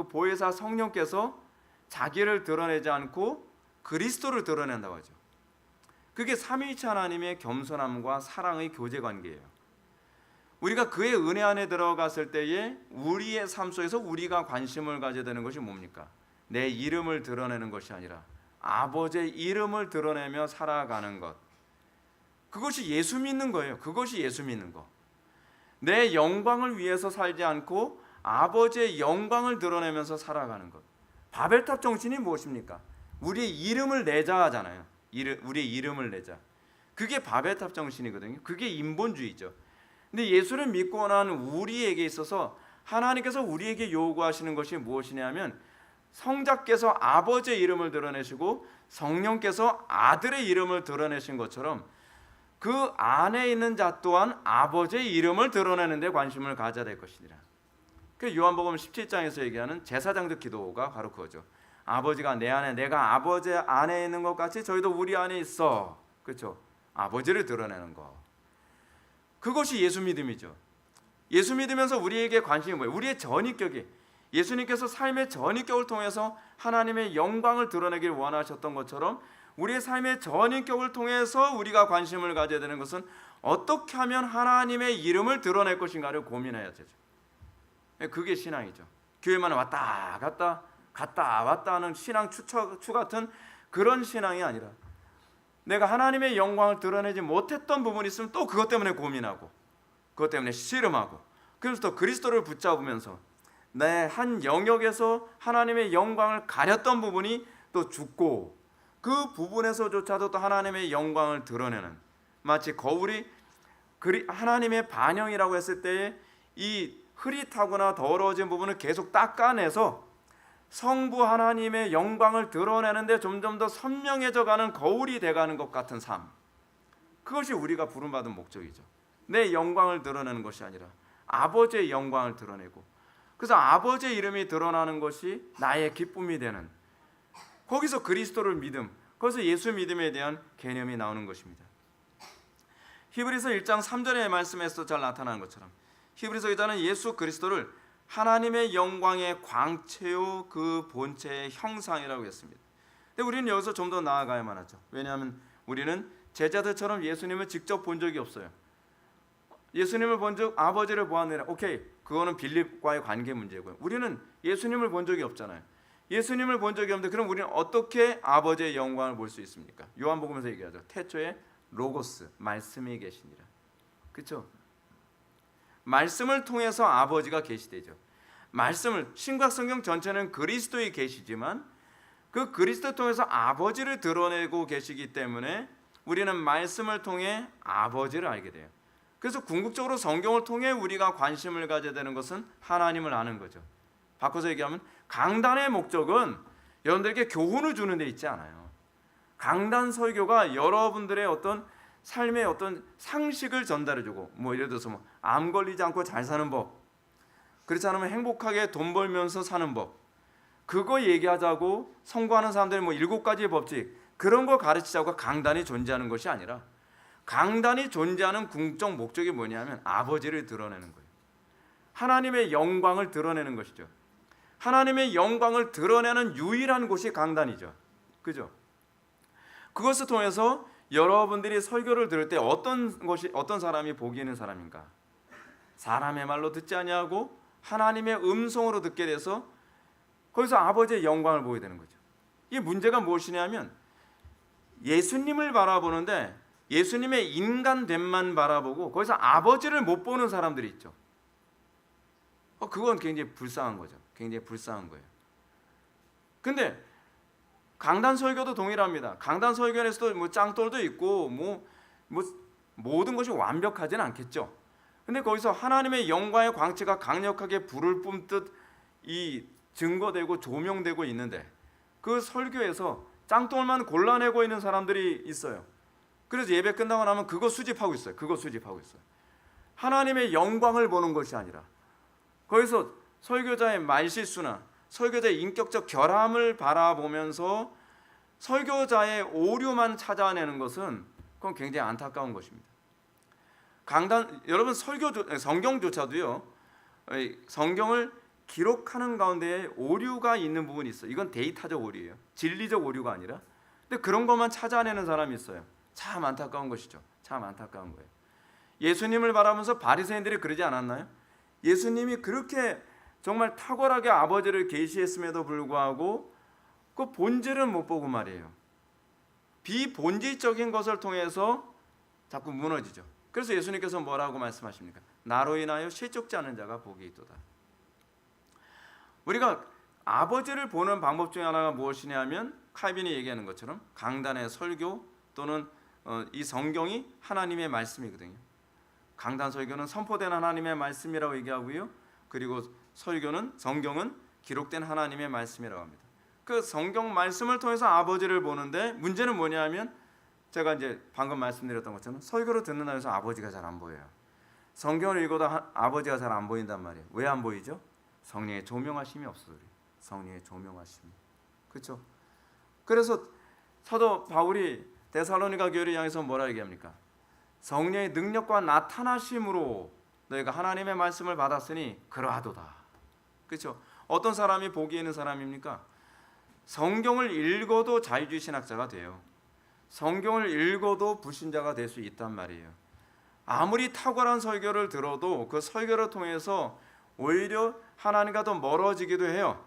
보혜사 성령께서 자기를 드러내지 않고 그리스도를 드러낸다고 하죠. 그게 삼위일체 하나님의 겸손함과 사랑의 교제 관계예요. 우리가 그의 은혜 안에 들어갔을 때에 우리의 삶 속에서 우리가 관심을 가져야 되는 것이 뭡니까? 내 이름을 드러내는 것이 아니라 아버지의 이름을 드러내며 살아가는 것, 그것이 예수 믿는 거예요. 그것이 예수 믿는 거. 내 영광을 위해서 살지 않고 아버지의 영광을 드러내면서 살아가는 것. 바벨탑 정신이 무엇입니까? 우리의 이름을 내자 하잖아요. 우리의 이름을 내자. 그게 바벨탑 정신이거든요. 그게 인본주의죠. 근데 예수를 믿고 난 우리에게 있어서 하나님께서 우리에게 요구하시는 것이 무엇이냐면, 성자께서 아버지의 이름을 드러내시고 성령께서 아들의 이름을 드러내신 것처럼 그 안에 있는 자 또한 아버지의 이름을 드러내는 데 관심을 가져야 될 것이니라. 그 요한복음 17장에서 얘기하는 제사장적 기도가 바로 그거죠. 아버지가 내 안에, 내가 아버지 안에 있는 것 같이 저희도 우리 안에 있어. 그렇죠? 아버지를 드러내는 거. 그것이 예수 믿음이죠. 예수 믿으면서 우리에게 관심이 뭐예요? 우리의 전인격이, 예수님께서 삶의 전인격을 통해서 하나님의 영광을 드러내길 원하셨던 것처럼 우리의 삶의 전인격을 통해서 우리가 관심을 가져야 되는 것은 어떻게 하면 하나님의 이름을 드러낼 것인가를 고민해야 되죠. 그게 신앙이죠. 교회만 왔다 갔다 갔다 왔다 하는 신앙 추 같은 그런 신앙이 아니라, 내가 하나님의 영광을 드러내지 못했던 부분이 있으면 또 그것 때문에 고민하고, 그것 때문에 씨름하고, 그래서 또 그리스도를 붙잡으면서 내 한 영역에서 하나님의 영광을 가렸던 부분이 또 죽고, 그 부분에서조차도 또 하나님의 영광을 드러내는, 마치 거울이 하나님의 반영이라고 했을 때에 이 흐릿하거나 더러워진 부분을 계속 닦아내서 성부 하나님의 영광을 드러내는데 점점 더 선명해져가는 거울이 돼가는 것 같은 삶, 그것이 우리가 부름받은 목적이죠. 내 영광을 드러내는 것이 아니라 아버지의 영광을 드러내고, 그래서 아버지의 이름이 드러나는 것이 나의 기쁨이 되는, 거기서 그리스도를 믿음, 거기서 예수 믿음에 대한 개념이 나오는 것입니다. 히브리서 1장 3절의 말씀에서 잘 나타나는 것처럼 히브리서 기자는 예수 그리스도를 하나님의 영광의 광채요 그 본체의 형상이라고 했습니다. 근데 우리는 여기서 좀 더 나아가야만 하죠. 왜냐하면 우리는 제자들처럼 예수님을 직접 본 적이 없어요. 예수님을 본 적 아버지를 보았느라, 오케이, 그거는 빌립과의 관계 문제고요. 우리는 예수님을 본 적이 없잖아요. 예수님을 본 적이 없는데 그럼 우리는 어떻게 아버지의 영광을 볼 수 있습니까? 요한복음에서 얘기하죠. 태초에 로고스, 말씀이 계시니라. 그렇죠? 말씀을 통해서 아버지가 계시되죠. 말씀을, 신약성경 전체는 그리스도의 계시지만 그 그리스도 통해서 아버지를 드러내고 계시기 때문에 우리는 말씀을 통해 아버지를 알게 돼요. 그래서 궁극적으로 성경을 통해 우리가 관심을 가져야 되는 것은 하나님을 아는 거죠. 바꿔서 얘기하면 강단의 목적은 여러분들에게 교훈을 주는 데 있지 않아요. 강단 설교가 여러분들의 어떤 삶의 어떤 상식을 전달해주고, 뭐 예를 들어서 암 걸리지 않고 잘 사는 법, 그렇지 않으면 행복하게 돈 벌면서 사는 법, 그거 얘기하자고 선고하는 사람들이 7가지의 법칙, 그런 거 가르치자고 강단이 존재하는 것이 아니라, 강단이 존재하는 궁극적 목적이 뭐냐면 아버지를 드러내는 거예요. 하나님의 영광을 드러내는 것이죠. 하나님의 영광을 드러내는 유일한 곳이 강단이죠. 그죠? 그것을 통해서 여러분들이 설교를 들을 때 어떤 사람이 복이 있는 사람인가? 사람의 말로 듣지 아니하고 하나님의 음성으로 듣게 돼서 거기서 아버지의 영광을 보게 되는 거죠. 이 문제가 무엇이냐면, 예수님을 바라보는데 예수님의 인간됨만 바라보고 거기서 아버지를 못 보는 사람들이 있죠. 그건 굉장히 불쌍한 거죠. 굉장히 불쌍한 거예요. 근데 강단 설교도 동일합니다. 강단 설교에서도 짱돌도 있고 모든 것이 완벽하지는 않겠죠. 근데 거기서 하나님의 영광의 광채가 강력하게 불을 뿜듯 이 증거되고 조명되고 있는데, 그 설교에서 짱돌만 골라내고 있는 사람들이 있어요. 그래서 예배 끝나고 나면 그거 수집하고 있어요. 하나님의 영광을 보는 것이 아니라 거기서 설교자의 말실수나 설교자의 인격적 결함을 바라보면서 설교자의 오류만 찾아내는 것은 그건 굉장히 안타까운 것입니다. 여러분, 성경조차도요, 성경을 기록하는 가운데 오류가 있는 부분이 있어요. 이건 데이터적 오류예요. 진리적 오류가 아니라. 근데 그런 것만 찾아내는 사람이 있어요. 참 안타까운 것이죠. 참 안타까운 거예요. 예수님을 바라보면서 바리새인들이 그러지 않았나요? 예수님이 그렇게 정말 탁월하게 아버지를 계시했음에도 불구하고 그 본질은 못 보고 말이에요. 비본질적인 것을 통해서 자꾸 무너지죠. 그래서 예수님께서 뭐라고 말씀하십니까? 나로 인하여 실족지 않은 자가 복이 있도다. 우리가 아버지를 보는 방법 중에 하나가 무엇이냐면 칼빈이 얘기하는 것처럼 강단의 설교 또는 이 성경이 하나님의 말씀이거든요. 강단 설교는 선포된 하나님의 말씀이라고 얘기하고요. 그리고 성경은 기록된 하나님의 말씀이라고 합니다. 그 성경 말씀을 통해서 아버지를 보는데 문제는 뭐냐면 제가 이제 방금 말씀드렸던 것처럼 설교를 듣는다 해서 아버지가 잘 안 보여요. 성경을 읽어도 아버지가 잘 안 보인단 말이에요. 왜 안 보이죠? 성령의 조명하심이 없어서 그래요. 성령의 조명하심이. 그렇죠? 그래서 사도 바울이 데살로니가 교회를 향해서 뭐라 얘기합니까? 성령의 능력과 나타나심으로 너희가 하나님의 말씀을 받았으니 그러하도다. 그렇죠? 어떤 사람이 복이 있는 사람입니까? 성경을 읽어도 자유주의 신학자가 돼요. 성경을 읽어도 불신자가 될 수 있단 말이에요. 아무리 탁월한 설교를 들어도 그 설교를 통해서 오히려 하나님과 더 멀어지기도 해요.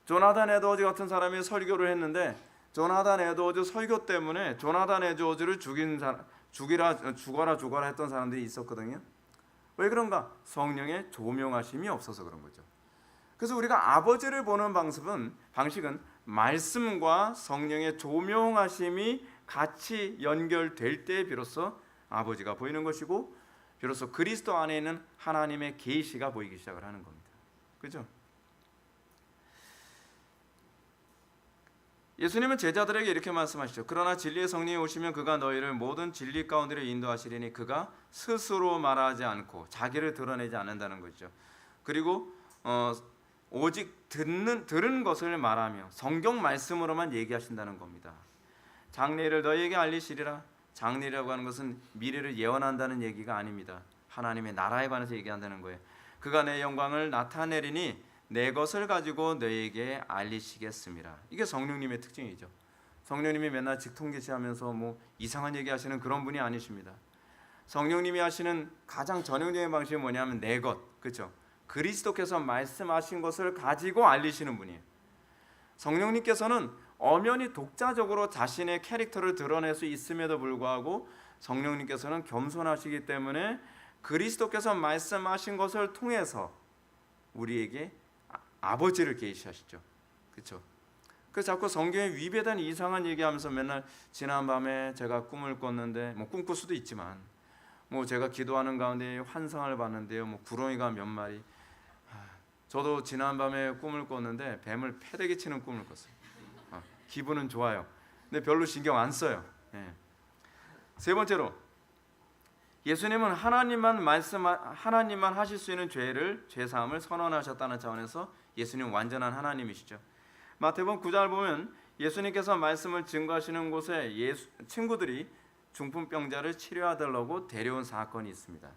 조나단 에드워즈 같은 사람이 설교를 했는데 조나단 에드워즈 설교 때문에 조나단 에드워즈를 죽어라 했던 사람들이 있었거든요. 왜 그런가? 성령의 조명하심이 없어서 그런 거죠. 그래서 우리가 아버지를 보는 방식은 말씀과 성령의 조명하심이 같이 연결될 때 비로소 아버지가 보이는 것이고 비로소 그리스도 안에 있는 하나님의 계시가 보이기 시작을 하는 겁니다. 그렇죠? 예수님은 제자들에게 이렇게 말씀하시죠. 그러나 진리의 성령이 오시면 그가 너희를 모든 진리 가운데로 인도하시리니 그가 스스로 말하지 않고 자기를 드러내지 않는다는 거죠. 그리고 오직 들은 것을 말하며 성경 말씀으로만 얘기하신다는 겁니다. 장래를 너희에게 알리시리라. 장래라고 하는 것은 미래를 예언한다는 얘기가 아닙니다. 하나님의 나라에 관해서 얘기한다는 거예요. 그가 내 영광을 나타내리니 내 것을 가지고 너희에게 알리시겠습니다. 이게 성령님의 특징이죠. 성령님이 맨날 직통계시하면서 뭐 이상한 얘기하시는 그런 분이 아니십니다. 성령님이 하시는 가장 전형적인 방식이 뭐냐면 내 것, 그렇죠? 그리스도께서 말씀하신 것을 가지고 알리시는 분이에요. 성령님께서는 엄연히 독자적으로 자신의 캐릭터를 드러낼 수 있음에도 불구하고 성령님께서는 겸손하시기 때문에 그리스도께서 말씀하신 것을 통해서 우리에게 아버지를 계시하시죠. 그렇죠? 그래서 자꾸 성경에 위배된 이상한 얘기하면서 맨날 지난 밤에 제가 꿈을 꿨는데 뭐 꿈꿀 수도 있지만 뭐 제가 기도하는 가운데 환상을 봤는데요. 뭐 구렁이가 몇 마리. 저도 지난 밤에 꿈을 꿨는데 뱀을 패대기 치는 꿈을 꿨어요. 기분은 좋아요. 근데 별로 신경 안 써요. 세 번째로 예수님은 하나님만 하실 수 있는 죄 사함을 선언하셨다는 차원에서 예수님 완전한 하나님이시죠. 마태복음 9장 보면 예수님께서 말씀을 증거하시는 곳에 친구들이 중풍병자를 치료하려고 데려온 사건이 있습니다.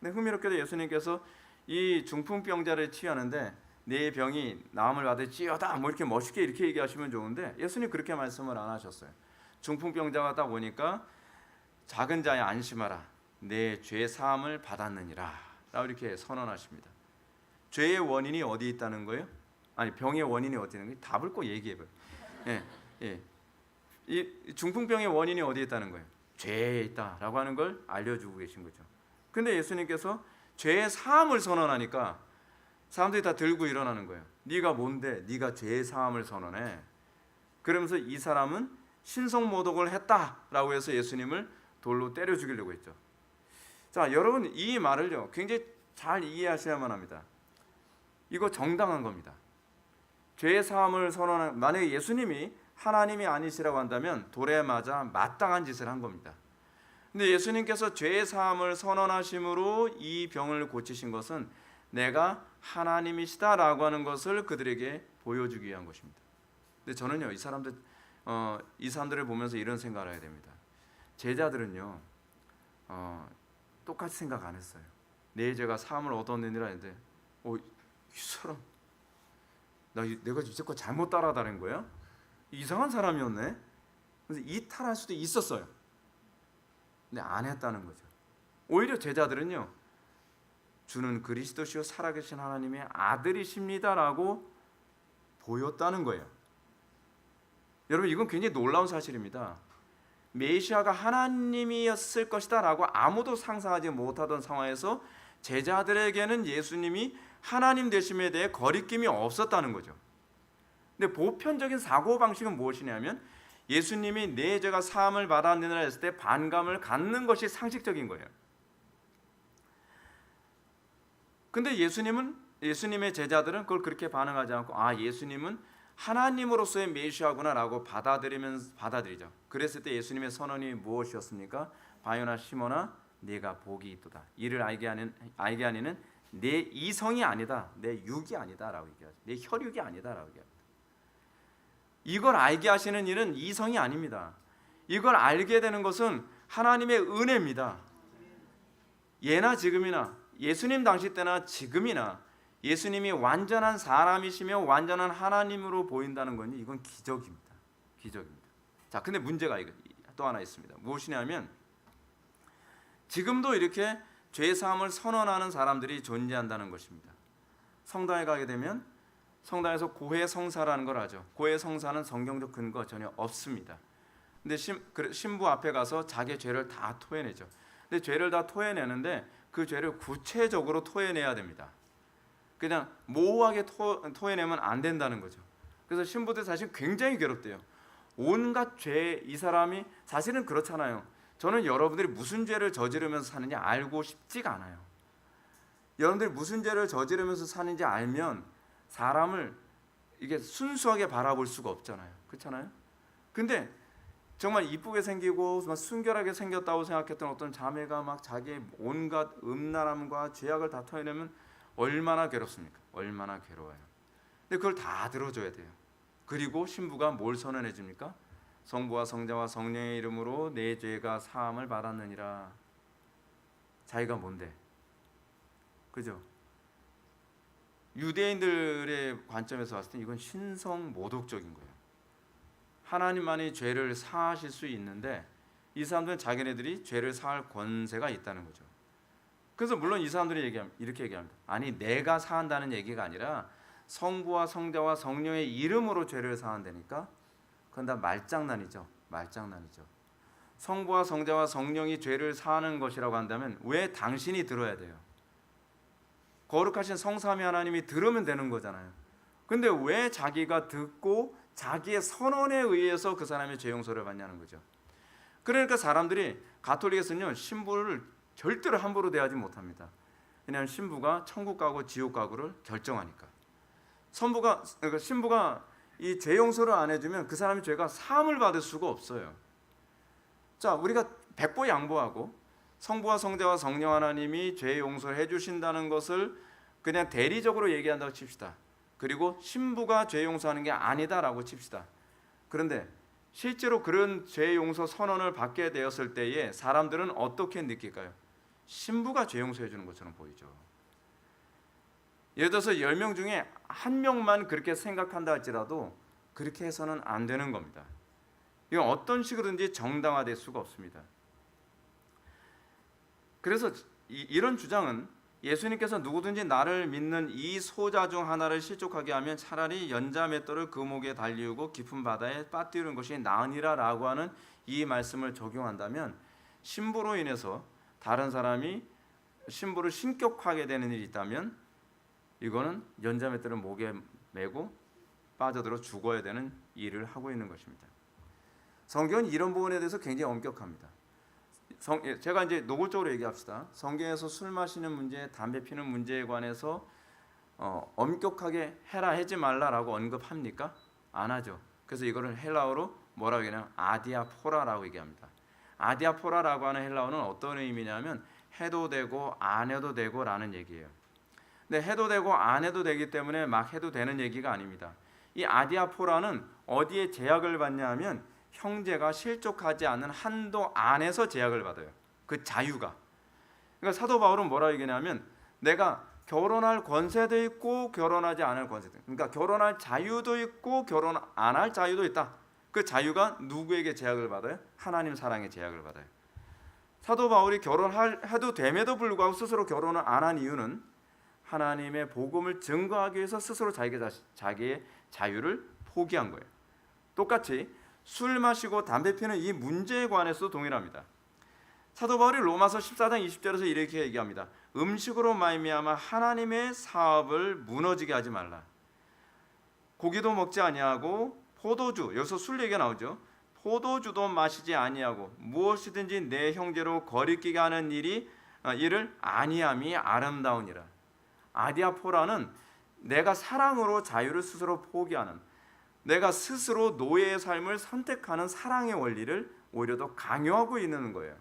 근데 흥미롭게도 예수님께서 이 중풍병자를 치유하는데 내 병이 나음을 받을지어다 뭐 이렇게 멋있게 이렇게 얘기하시면 좋은데 예수님 그렇게 말씀을 안 하셨어요. 중풍병자가 딱 오니까 작은 자야 안심하라 내 죄 사함을 받았느니라 라고 이렇게 선언하십니다. 죄의 원인이 어디 있다는 거예요? 아니 병의 원인이 어디 있는 거예요? 답을 꼭 얘기해봐요. 이 중풍병의 원인이 어디에 있다는 거예요? 죄에 있다라고 하는 걸 알려주고 계신 거죠. 근데 예수님께서 죄의 사함을 선언하니까 사람들이 다 들고 일어나는 거예요. 네가 뭔데? 네가 죄의 사함을 선언해. 그러면서 이 사람은 신성모독을 했다라고 해서 예수님을 돌로 때려 죽이려고 했죠. 자, 여러분 이 말을요 굉장히 잘 이해하셔야만 합니다. 이거 정당한 겁니다. 죄의 사함을 선언한 만약에 예수님이 하나님이 아니시라고 한다면 돌에 맞아 마땅한 짓을 한 겁니다. 근데 예수님께서 죄의 사함을 선언하심으로 이 병을 고치신 것은 내가 하나님이시다라고 하는 것을 그들에게 보여주기 위한 것입니다. 근데 저는요 이 사람들을 보면서 이런 생각을 해야 됩니다. 제자들은요 똑같이 생각 안 했어요. 내 죄가 사함을 얻었느니라 했는데 이 사람 내가 이제껏 잘못 따라다닌 거야? 이상한 사람이었네. 그래서 이탈할 수도 있었어요. 근데 안 했다는 거죠. 오히려 제자들은요 주는 그리스도시요 살아계신 하나님의 아들이십니다라고 보였다는 거예요. 여러분 이건 굉장히 놀라운 사실입니다. 메시아가 하나님이었을 것이다 라고 아무도 상상하지 못하던 상황에서 제자들에게는 예수님이 하나님 되심에 대해 거리낌이 없었다는 거죠. 근데 보편적인 사고방식은 무엇이냐면 예수님이 내 죄가 사함을 받았느니라 했을 때 반감을 갖는 것이 상식적인 거예요. 근데 예수님의 제자들은 그걸 그렇게 반응하지 않고 예수님은 하나님으로서의 메시아구나라고 받아들이죠. 그랬을 때 예수님의 선언이 무엇이었습니까? 바요나 시몬아 네가 복이 있도다. 이를 알게 하니는 내 이성이 아니다, 내 육이 아니다라고 얘기하죠. 내 혈육이 아니다라고 얘기합니다. 이걸 알게 하시는 일은 이성이 아닙니다. 이걸 알게 되는 것은 하나님의 은혜입니다. 예나 지금이나 예수님 당시 때나 지금이나 예수님이 완전한 사람이시며 완전한 하나님으로 보인다는 건 이건 기적입니다. 기적입니다. 자, 근데 문제가 또 하나 있습니다. 무엇이냐면 지금도 이렇게 죄 사함을 선언하는 사람들이 존재한다는 것입니다. 성당에 가게 되면 성당에서 고해 성사라는 걸 하죠. 고해 성사는 성경적 근거 전혀 없습니다. 근데 신부 앞에 가서 자기의 죄를 다 토해내죠. 근데 죄를 다 토해내는데 그 죄를 구체적으로 토해내야 됩니다. 그냥 모호하게 토해내면 안 된다는 거죠. 그래서 신부들 사실 굉장히 괴롭대요. 온갖 죄, 이 사람이 사실은 그렇잖아요. 저는 여러분들이 무슨 죄를 저지르면서 사는지 알고 싶지가 않아요. 여러분들이 무슨 죄를 저지르면서 사는지 알면 사람을 이게 순수하게 바라볼 수가 없잖아요. 그렇잖아요. 근데 정말 이쁘게 생기고 순결하게 생겼다고 생각했던 어떤 자매가 막 자기의 온갖 음란함과 죄악을 다 토해내면 얼마나 괴롭습니까? 얼마나 괴로워요. 근데 그걸 다 들어줘야 돼요. 그리고 신부가 뭘 선언해 줍니까? 성부와 성자와 성령의 이름으로 내 죄가 사함을 받았느니라. 자기가 뭔데? 그죠? 유대인들의 관점에서 봤을 때 이건 신성 모독적인 거예요. 하나님만이 죄를 사하실 수 있는데 이 사람들은 자기네들이 죄를 사할 권세가 있다는 거죠. 그래서 물론 이 사람들이 이렇게 얘기합니다. 아니 내가 사한다는 얘기가 아니라 성부와 성자와 성령의 이름으로 죄를 사한다니까 그건 다 말장난이죠. 말장난이죠. 성부와 성자와 성령이 죄를 사하는 것이라고 한다면 왜 당신이 들어야 돼요? 거룩하신 성삼위 하나님이 들으면 되는 거잖아요. 근데 왜 자기가 듣고 자기의 선언에 의해서 그 사람의 죄 용서를 받냐는 거죠. 그러니까 사람들이 가톨릭에서는요 신부를 절대로 함부로 대하지 못합니다. 왜냐하면 신부가 천국 가고 지옥 가고를 결정하니까. 신부가 이 죄 용서를 안 해주면 그 사람의 죄가 사함을 받을 수가 없어요. 자, 우리가 백보 양보하고 성부와 성자와 성령 하나님이 죄 용서를 해주신다는 것을 그냥 대리적으로 얘기한다고 칩시다. 그리고 신부가 죄 용서하는 게 아니다라고 칩시다. 그런데 실제로 그런 죄 용서 선언을 받게 되었을 때에 사람들은 어떻게 느낄까요? 신부가 죄 용서해 주는 것처럼 보이죠. 예를 들어서 10명 중에 1명만 그렇게 생각한다 할지라도 그렇게 해서는 안 되는 겁니다. 이건 어떤 식으로든지 정당화될 수가 없습니다. 그래서 이런 주장은 예수님께서 누구든지 나를 믿는 이 소자 중 하나를 실족하게 하면 차라리 연자맷돌을 그 목에 달리우고 깊은 바다에 빠뜨리는 것이 나으니라 라고 하는 이 말씀을 적용한다면 신부로 인해서 다른 사람이 신부를 신격화하게 되는 일이 있다면 이거는 연자맷돌을 목에 메고 빠져들어 죽어야 되는 일을 하고 있는 것입니다. 성경은 이런 부분에 대해서 굉장히 엄격합니다. 제가 이제 노골적으로 얘기합시다. 성경에서 술 마시는 문제, 담배 피는 문제에 관해서 엄격하게 해라 하지 말라라고 언급합니까? 안 하죠. 그래서 이거를 헬라어로 뭐라고 얘기하냐면 아디아포라라고 얘기합니다. 아디아포라라고 하는 헬라어는 어떤 의미냐면 해도 되고 안 해도 되고라는 얘기예요. 근데 해도 되고 안 해도 되기 때문에 막 해도 되는 얘기가 아닙니다. 이 아디아포라는 어디에 제약을 받냐 하면 형제가 실족하지 않는 한도 안에서 제약을 받아요. 그 자유가. 그러니까 사도 바울은 뭐라고 얘기하냐면 내가 결혼할 권세도 있고 결혼하지 않을 권세도 있다. 그러니까 결혼할 자유도 있고 결혼 안 할 자유도 있다. 그 자유가 누구에게 제약을 받아요? 하나님 사랑의 제약을 받아요. 사도 바울이 결혼해도 됨에도 불구하고 스스로 결혼을 안 한 이유는 하나님의 복음을 증거하기 위해서 스스로 자기의 자유를 포기한 거예요. 똑같이 술 마시고 담배 피는 이 문제에 관해서도 동일합니다. 사도 바울이 로마서 14장 20절에서 이렇게 얘기합니다. 음식으로 말미암아 하나님의 사업을 무너지게 하지 말라. 고기도 먹지 아니하고 포도주, 여기서 술 얘기가 나오죠. 포도주도 마시지 아니하고 무엇이든지 내 형제로 거리끼게 하는 일을 아니함이 아름다우니라. 아디아포라는 내가 사랑으로 자유를 스스로 포기하는, 내가 스스로 노예의 삶을 선택하는 사랑의 원리를 오히려 더 강요하고 있는 거예요.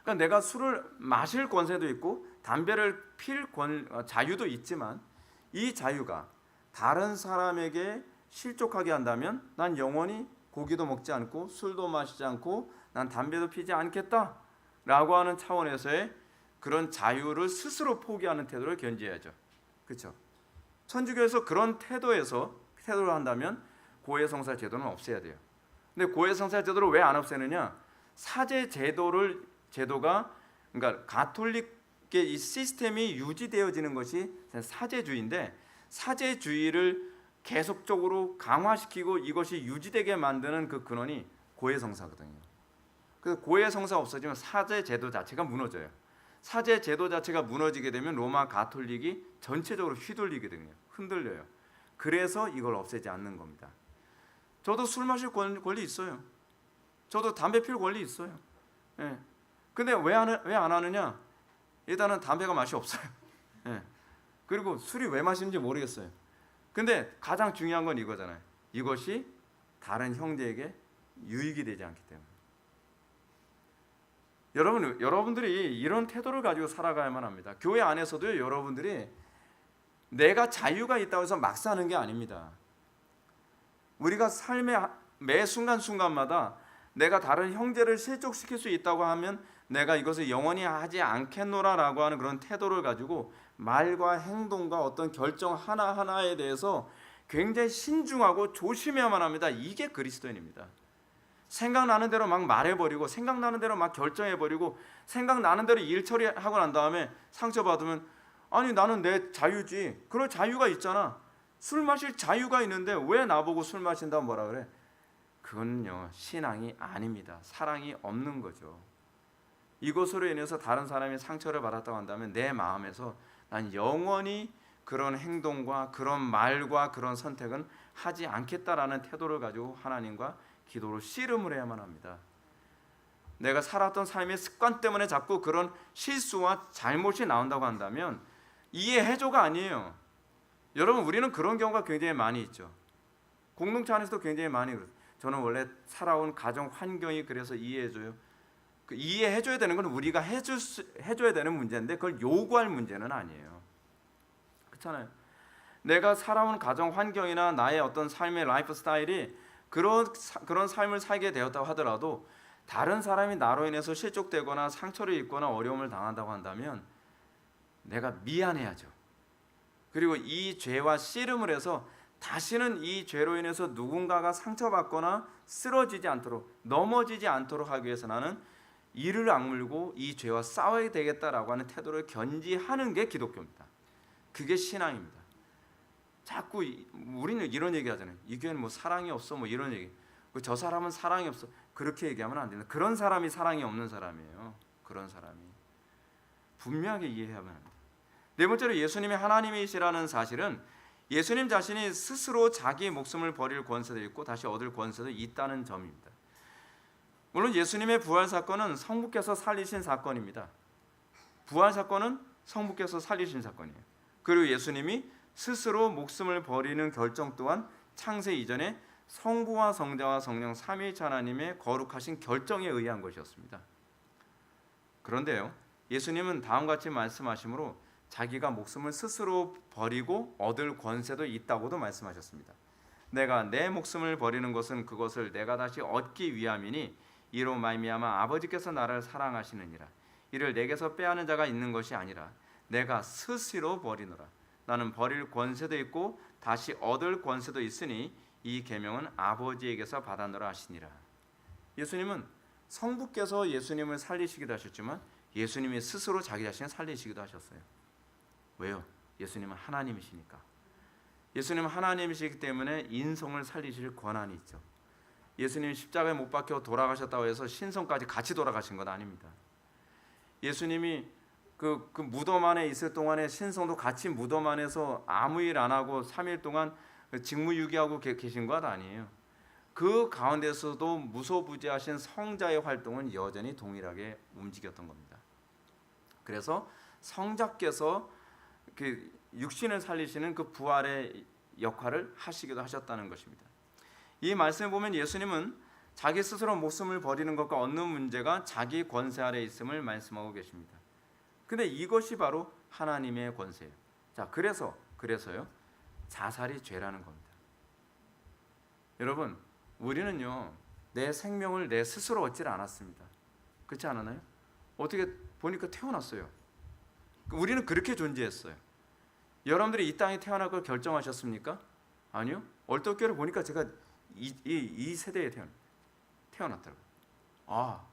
그러니까 내가 술을 마실 권세도 있고 담배를 필 자유도 있지만 이 자유가 다른 사람에게 실족하게 한다면 난 영원히 고기도 먹지 않고 술도 마시지 않고 난 담배도 피지 않겠다라고 하는 차원에서의 그런 자유를 스스로 포기하는 태도를 견지해야죠. 그렇죠? 천주교에서 그런 태도를 한다면 고해성사 제도는 없애야 돼요. 근데 고해성사 제도를 왜 안 없애느냐? 사제 제도가 그러니까 가톨릭의 이 시스템이 유지되어지는 것이 사제주의인데 사제주의를 계속적으로 강화시키고 이것이 유지되게 만드는 그 근원이 고해성사거든요. 그래서 고해성사 없어지면 사제 제도 자체가 무너져요. 사제 제도 자체가 무너지게 되면 로마 가톨릭이 전체적으로 휘둘리거든요. 흔들려요. 그래서 이걸 없애지 않는 겁니다. 저도 술 마실 권리 있어요. 저도 담배 필 권리 있어요. 예. 근데 왜 안 하느냐? 일단은 담배가 맛이 없어요. 예. 그리고 술이 왜 마시는지 모르겠어요. 근데 가장 중요한 건 이거잖아요. 이것이 다른 형제에게 유익이 되지 않기 때문에. 여러분들이 이런 태도를 가지고 살아가야만 합니다. 교회 안에서도 여러분들이 내가 자유가 있다고 해서 막 사는 게 아닙니다. 우리가 삶의 매 순간순간마다 내가 다른 형제를 실족시킬 수 있다고 하면 내가 이것을 영원히 하지 않겠노라라고 하는 그런 태도를 가지고 말과 행동과 어떤 결정 하나하나에 대해서 굉장히 신중하고 조심해야만 합니다. 이게 그리스도인입니다. 생각나는 대로 막 말해버리고 생각나는 대로 막 결정해버리고 생각나는 대로 일 처리하고 난 다음에 상처받으면 아니 나는 내 자유지. 그럴 자유가 있잖아. 술 마실 자유가 있는데 왜 나보고 술 마신다고 뭐라 그래? 그건요 신앙이 아닙니다. 사랑이 없는 거죠. 이것으로 인해서 다른 사람이 상처를 받았다고 한다면 내 마음에서 난 영원히 그런 행동과 그런 말과 그런 선택은 하지 않겠다라는 태도를 가지고 하나님과 기도로 씨름을 해야만 합니다. 내가 살았던 삶의 습관 때문에 자꾸 그런 실수와 잘못이 나온다고 한다면 이해해줘가 아니에요. 여러분 우리는 그런 경우가 굉장히 많이 있죠. 공동체 안에서도 굉장히 많이 그래요. 저는 원래 살아온 가정 환경이 그래서 이해해줘요. 그 이해해줘야 되는 건 우리가 해줘야 되는 문제인데 그걸 요구할 문제는 아니에요. 그렇잖아요. 내가 살아온 가정 환경이나 나의 어떤 삶의 라이프 스타일이 그런 삶을 살게 되었다고 하더라도 다른 사람이 나로 인해서 실족되거나 상처를 입거나 어려움을 당한다고 한다면 내가 미안해야죠. 그리고 이 죄와 씨름을 해서 다시는 이 죄로 인해서 누군가가 상처받거나 쓰러지지 않도록 넘어지지 않도록 하기 위해서 나는 이를 악물고 이 죄와 싸워야 되겠다라고 하는 태도를 견지하는 게 기독교입니다. 그게 신앙입니다. 자꾸 우리는 이런 얘기 하잖아요. 이 교회는 뭐 사랑이 없어 뭐 이런 얘기. 저 사람은 사랑이 없어. 그렇게 얘기하면 안 된다. 그런 사람이 사랑이 없는 사람이에요. 그런 사람이. 분명하게 이해해야만 합니다. 네 번째로 예수님이 하나님이시라는 사실은 예수님 자신이 스스로 자기의 목숨을 버릴 권세도 있고 다시 얻을 권세도 있다는 점입니다. 물론 예수님의 부활 사건은 성부께서 살리신 사건입니다. 부활 사건은 성부께서 살리신 사건이에요. 그리고 예수님이 스스로 목숨을 버리는 결정 또한 창세 이전에 성부와 성자와 성령 삼위일체 하나님의 거룩하신 결정에 의한 것이었습니다. 그런데요, 예수님은 다음과 같이 말씀하시므로 자기가 목숨을 스스로 버리고 얻을 권세도 있다고도 말씀하셨습니다. 내가 내 목숨을 버리는 것은 그것을 내가 다시 얻기 위함이니 이로 말미암아 아버지께서 나를 사랑하시느니라. 이를 내게서 빼앗는 자가 있는 것이 아니라 내가 스스로 버리노라. 나는 버릴 권세도 있고 다시 얻을 권세도 있으니 이 계명은 아버지에게서 받았노라 하시니라. 예수님은 성부께서 예수님을 살리시기도 하셨지만 예수님이 스스로 자기 자신을 살리시기도 하셨어요. 왜요? 예수님은 하나님이시니까. 예수님은 하나님이시기 때문에 인성을 살리실 권한이 있죠. 예수님이 십자가에 못 박혀 돌아가셨다고 해서 신성까지 같이 돌아가신 건 아닙니다. 예수님이 그 무덤 안에 있을 동안에 신성도 같이 무덤 안에서 아무 일 안 하고 3일 동안 직무유기하고 계신 것 아니에요. 그 가운데서도 무소부지하신 성자의 활동은 여전히 동일하게 움직였던 겁니다. 그래서 성자께서 그 육신을 살리시는 그 부활의 역할을 하시기도 하셨다는 것입니다. 이 말씀을 보면 예수님은 자기 스스로 목숨을 버리는 것과 얻는 문제가 자기 권세 아래 있음을 말씀하고 계십니다. 근데 이것이 바로 하나님의 권세예요. 자, 그래서요. 자살이 죄라는 겁니다. 여러분, 우리는요, 내 생명을 내 스스로 얻지 않았습니다. 그렇지 않았나요? 어떻게 보니까 태어났어요. 우리는 그렇게 존재했어요. 여러분들이 이 땅에 태어날 걸 결정하셨습니까? 아니요. 얼떨결에 보니까 제가 이 세대에 태어났더라고요. 아,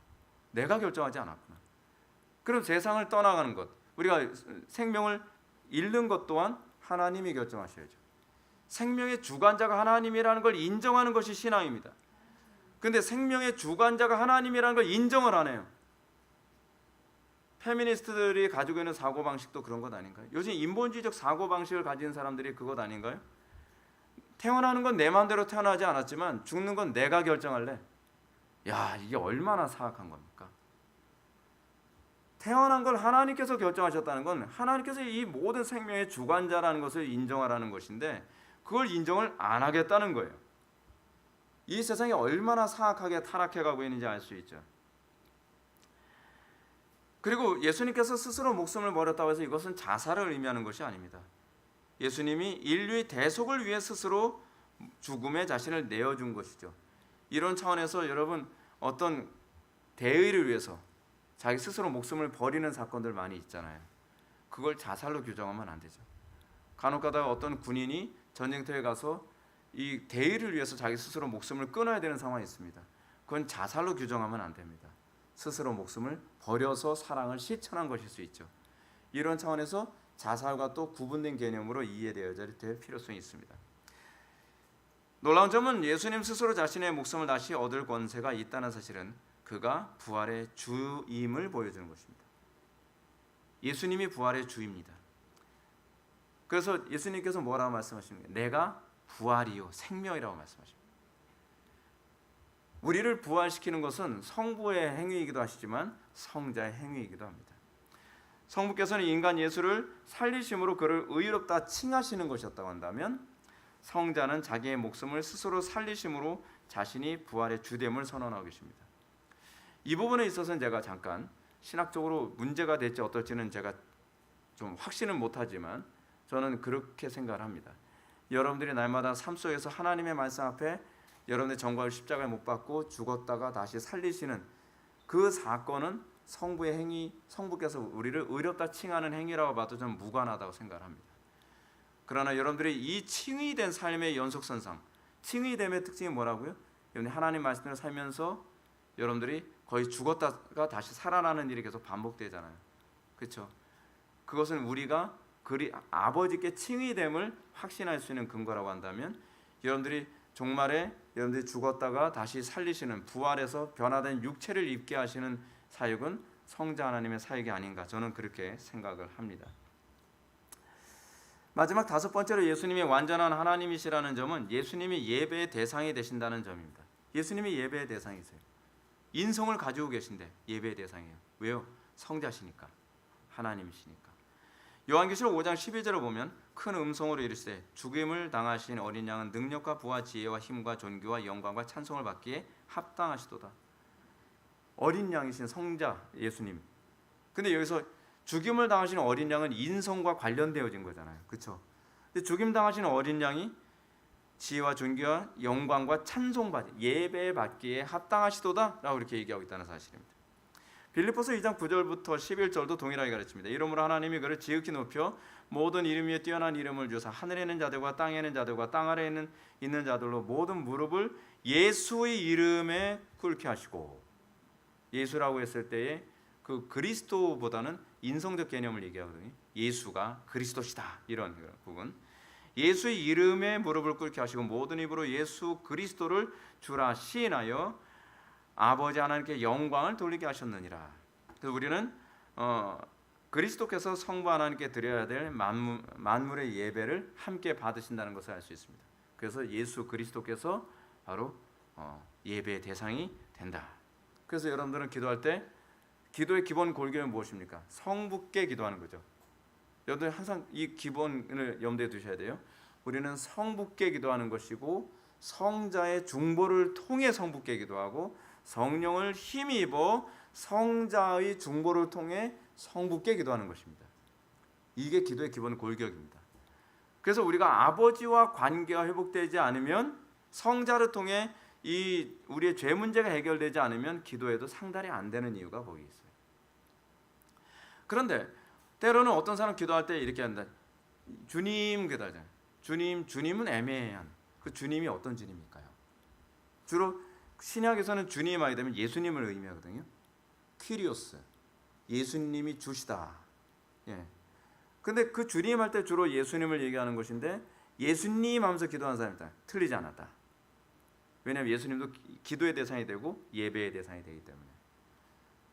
내가 결정하지 않았구나. 그럼 세상을 떠나가는 것, 우리가 생명을 잃는 것 또한 하나님이 결정하셔야죠. 생명의 주관자가 하나님이라는 걸 인정하는 것이 신앙입니다. 그런데 생명의 주관자가 하나님이라는 걸 인정을 안 해요. 페미니스트들이 가지고 있는 사고방식도 그런 것 아닌가요? 요즘 인본주의적 사고방식을 가진 사람들이 그것 아닌가요? 태어나는 건 내 마음대로 태어나지 않았지만 죽는 건 내가 결정할래. 야, 이게 얼마나 사악한 겁니까? 태어난 걸 하나님께서 결정하셨다는 건 하나님께서 이 모든 생명의 주관자라는 것을 인정하라는 것인데 그걸 인정을 안 하겠다는 거예요. 이 세상이 얼마나 사악하게 타락해가고 있는지 알 수 있죠. 그리고 예수님께서 스스로 목숨을 버렸다고 해서 이것은 자살을 의미하는 것이 아닙니다. 예수님이 인류의 대속을 위해 스스로 죽음에 자신을 내어준 것이죠. 이런 차원에서 여러분 어떤 대의를 위해서 자기 스스로 목숨을 버리는 사건들 많이 있잖아요. 그걸 자살로 규정하면 안 되죠. 간혹 가다가 어떤 군인이 전쟁터에 가서 이 대의를 위해서 자기 스스로 목숨을 끊어야 되는 상황이 있습니다. 그건 자살로 규정하면 안 됩니다. 스스로 목숨을 버려서 사랑을 실천한 것일 수 있죠. 이런 차원에서 자살과 또 구분된 개념으로 이해되어야 될 필요성이 있습니다. 놀라운 점은 예수님 스스로 자신의 목숨을 다시 얻을 권세가 있다는 사실은 그가 부활의 주임을 보여주는 것입니다. 예수님이 부활의 주입니다. 그래서 예수님께서 뭐라고 말씀하십니까? 내가 부활이요 생명이라고 말씀하십니다. 우리를 부활시키는 것은 성부의 행위이기도 하시지만 성자의 행위이기도 합니다. 성부께서는 인간 예수를 살리심으로 그를 의롭다 칭하시는 것이었다고 한다면 성자는 자기의 목숨을 스스로 살리심으로 자신이 부활의 주됨을 선언하고 계십니다. 이 부분에 있어서는 제가 잠깐 신학적으로 문제가 될지 어떨지는 제가 좀 확신은 못하지만 저는 그렇게 생각을 합니다. 여러분들이 날마다 삶 속에서 하나님의 말씀 앞에 여러분의 정과를 십자가에 못 박고 죽었다가 다시 살리시는 그 사건은 성부의 행위, 성부께서 우리를 의롭다 칭하는 행위라고 봐도 좀 무관하다고 생각을 합니다. 그러나 여러분들이 이 칭의된 삶의 연속선상, 칭의됨의 특징이 뭐라고요? 여러분이 하나님 말씀대로 살면서 여러분들이 거의 죽었다가 다시 살아나는 일이 계속 반복되잖아요. 그렇죠? 그것은 우리가 아버지께 칭의됨을 확신할 수 있는 근거라고 한다면 여러분들이 종말에 여러분들이 죽었다가 다시 살리시는 부활해서 변화된 육체를 입게 하시는 사역은 성자 하나님의 사역이 아닌가 저는 그렇게 생각을 합니다. 마지막 다섯 번째로 예수님이 완전한 하나님이시라는 점은 예수님이 예배의 대상이 되신다는 점입니다. 예수님이 예배의 대상이세요. 인성을 가지고 계신데 예배의 대상이에요. 왜요? 성자시니까, 하나님이시니까. 요한계시록 5장 12절을 보면 큰 음성으로 이르시되 죽임을 당하신 어린 양은 능력과 부와 지혜와 힘과 존귀와 영광과 찬송을 받기에 합당하시도다. 어린 양이신 성자 예수님. 근데 여기서 죽임을 당하시는 어린 양은 인성과 관련되어진 거잖아요. 그렇죠? 근데 죽임 당하시는 어린 양이 지혜와 존귀와 영광과 찬송받기 예배 받기에 합당하시도다라고 이렇게 얘기하고 있다는 사실입니다. 빌립보서 2장 9절부터 11절도 동일하게 가르칩니다. 이러므로 하나님이 그를 지극히 높여 모든 이름 위에 뛰어난 이름을 주사 하늘에 있는 자들과 땅에 있는 자들과 땅 아래에 있는 자들로 모든 무릎을 예수의 이름에 꿇게 하시고, 예수라고 했을 때에 그 그리스도보다는 인성적 개념을 얘기하거든요. 예수가 그리스도시다 이런 부분. 예수의 이름에 무릎을 꿇게 하시고 모든 입으로 예수 그리스도를 주라 시인하여 아버지 하나님께 영광을 돌리게 하셨느니라. 그래서 우리는 그리스도께서 성부 하나님께 드려야 될 만물의 예배를 함께 받으신다는 것을 알 수 있습니다. 그래서 예수 그리스도께서 바로 예배의 대상이 된다. 그래서 여러분들은 기도할 때 기도의 기본 골격은 무엇입니까? 성부께 기도하는 거죠. 여러분들 항상 이 기본을 염두에 두셔야 돼요. 우리는 성부께 기도하는 것이고 성자의 중보를 통해 성부께 기도하고 성령을 힘입어 성자의 중보를 통해 성부께 기도하는 것입니다. 이게 기도의 기본 골격입니다. 그래서 우리가 아버지와 관계가 회복되지 않으면 성자를 통해 이 우리의 죄 문제가 해결되지 않으면 기도에도 상달이 안 되는 이유가 거기 있어요. 그런데 때로는 어떤 사람 기도할 때 이렇게 한다. 주님 기도하잖아요. 주님은 애매한 그 주님이 어떤 주님일까요? 주로 신약에서는 주님 하게 되면 예수님을 의미하거든요. 퀴리오스, 예수님이 주시다. 예. 근데 그 주님 할 때 주로 예수님을 얘기하는 것인데 예수님 하면서 기도하는 사람이다. 틀리지 않았다. 왜냐하면 예수님도 기도의 대상이 되고 예배의 대상이 되기 때문에.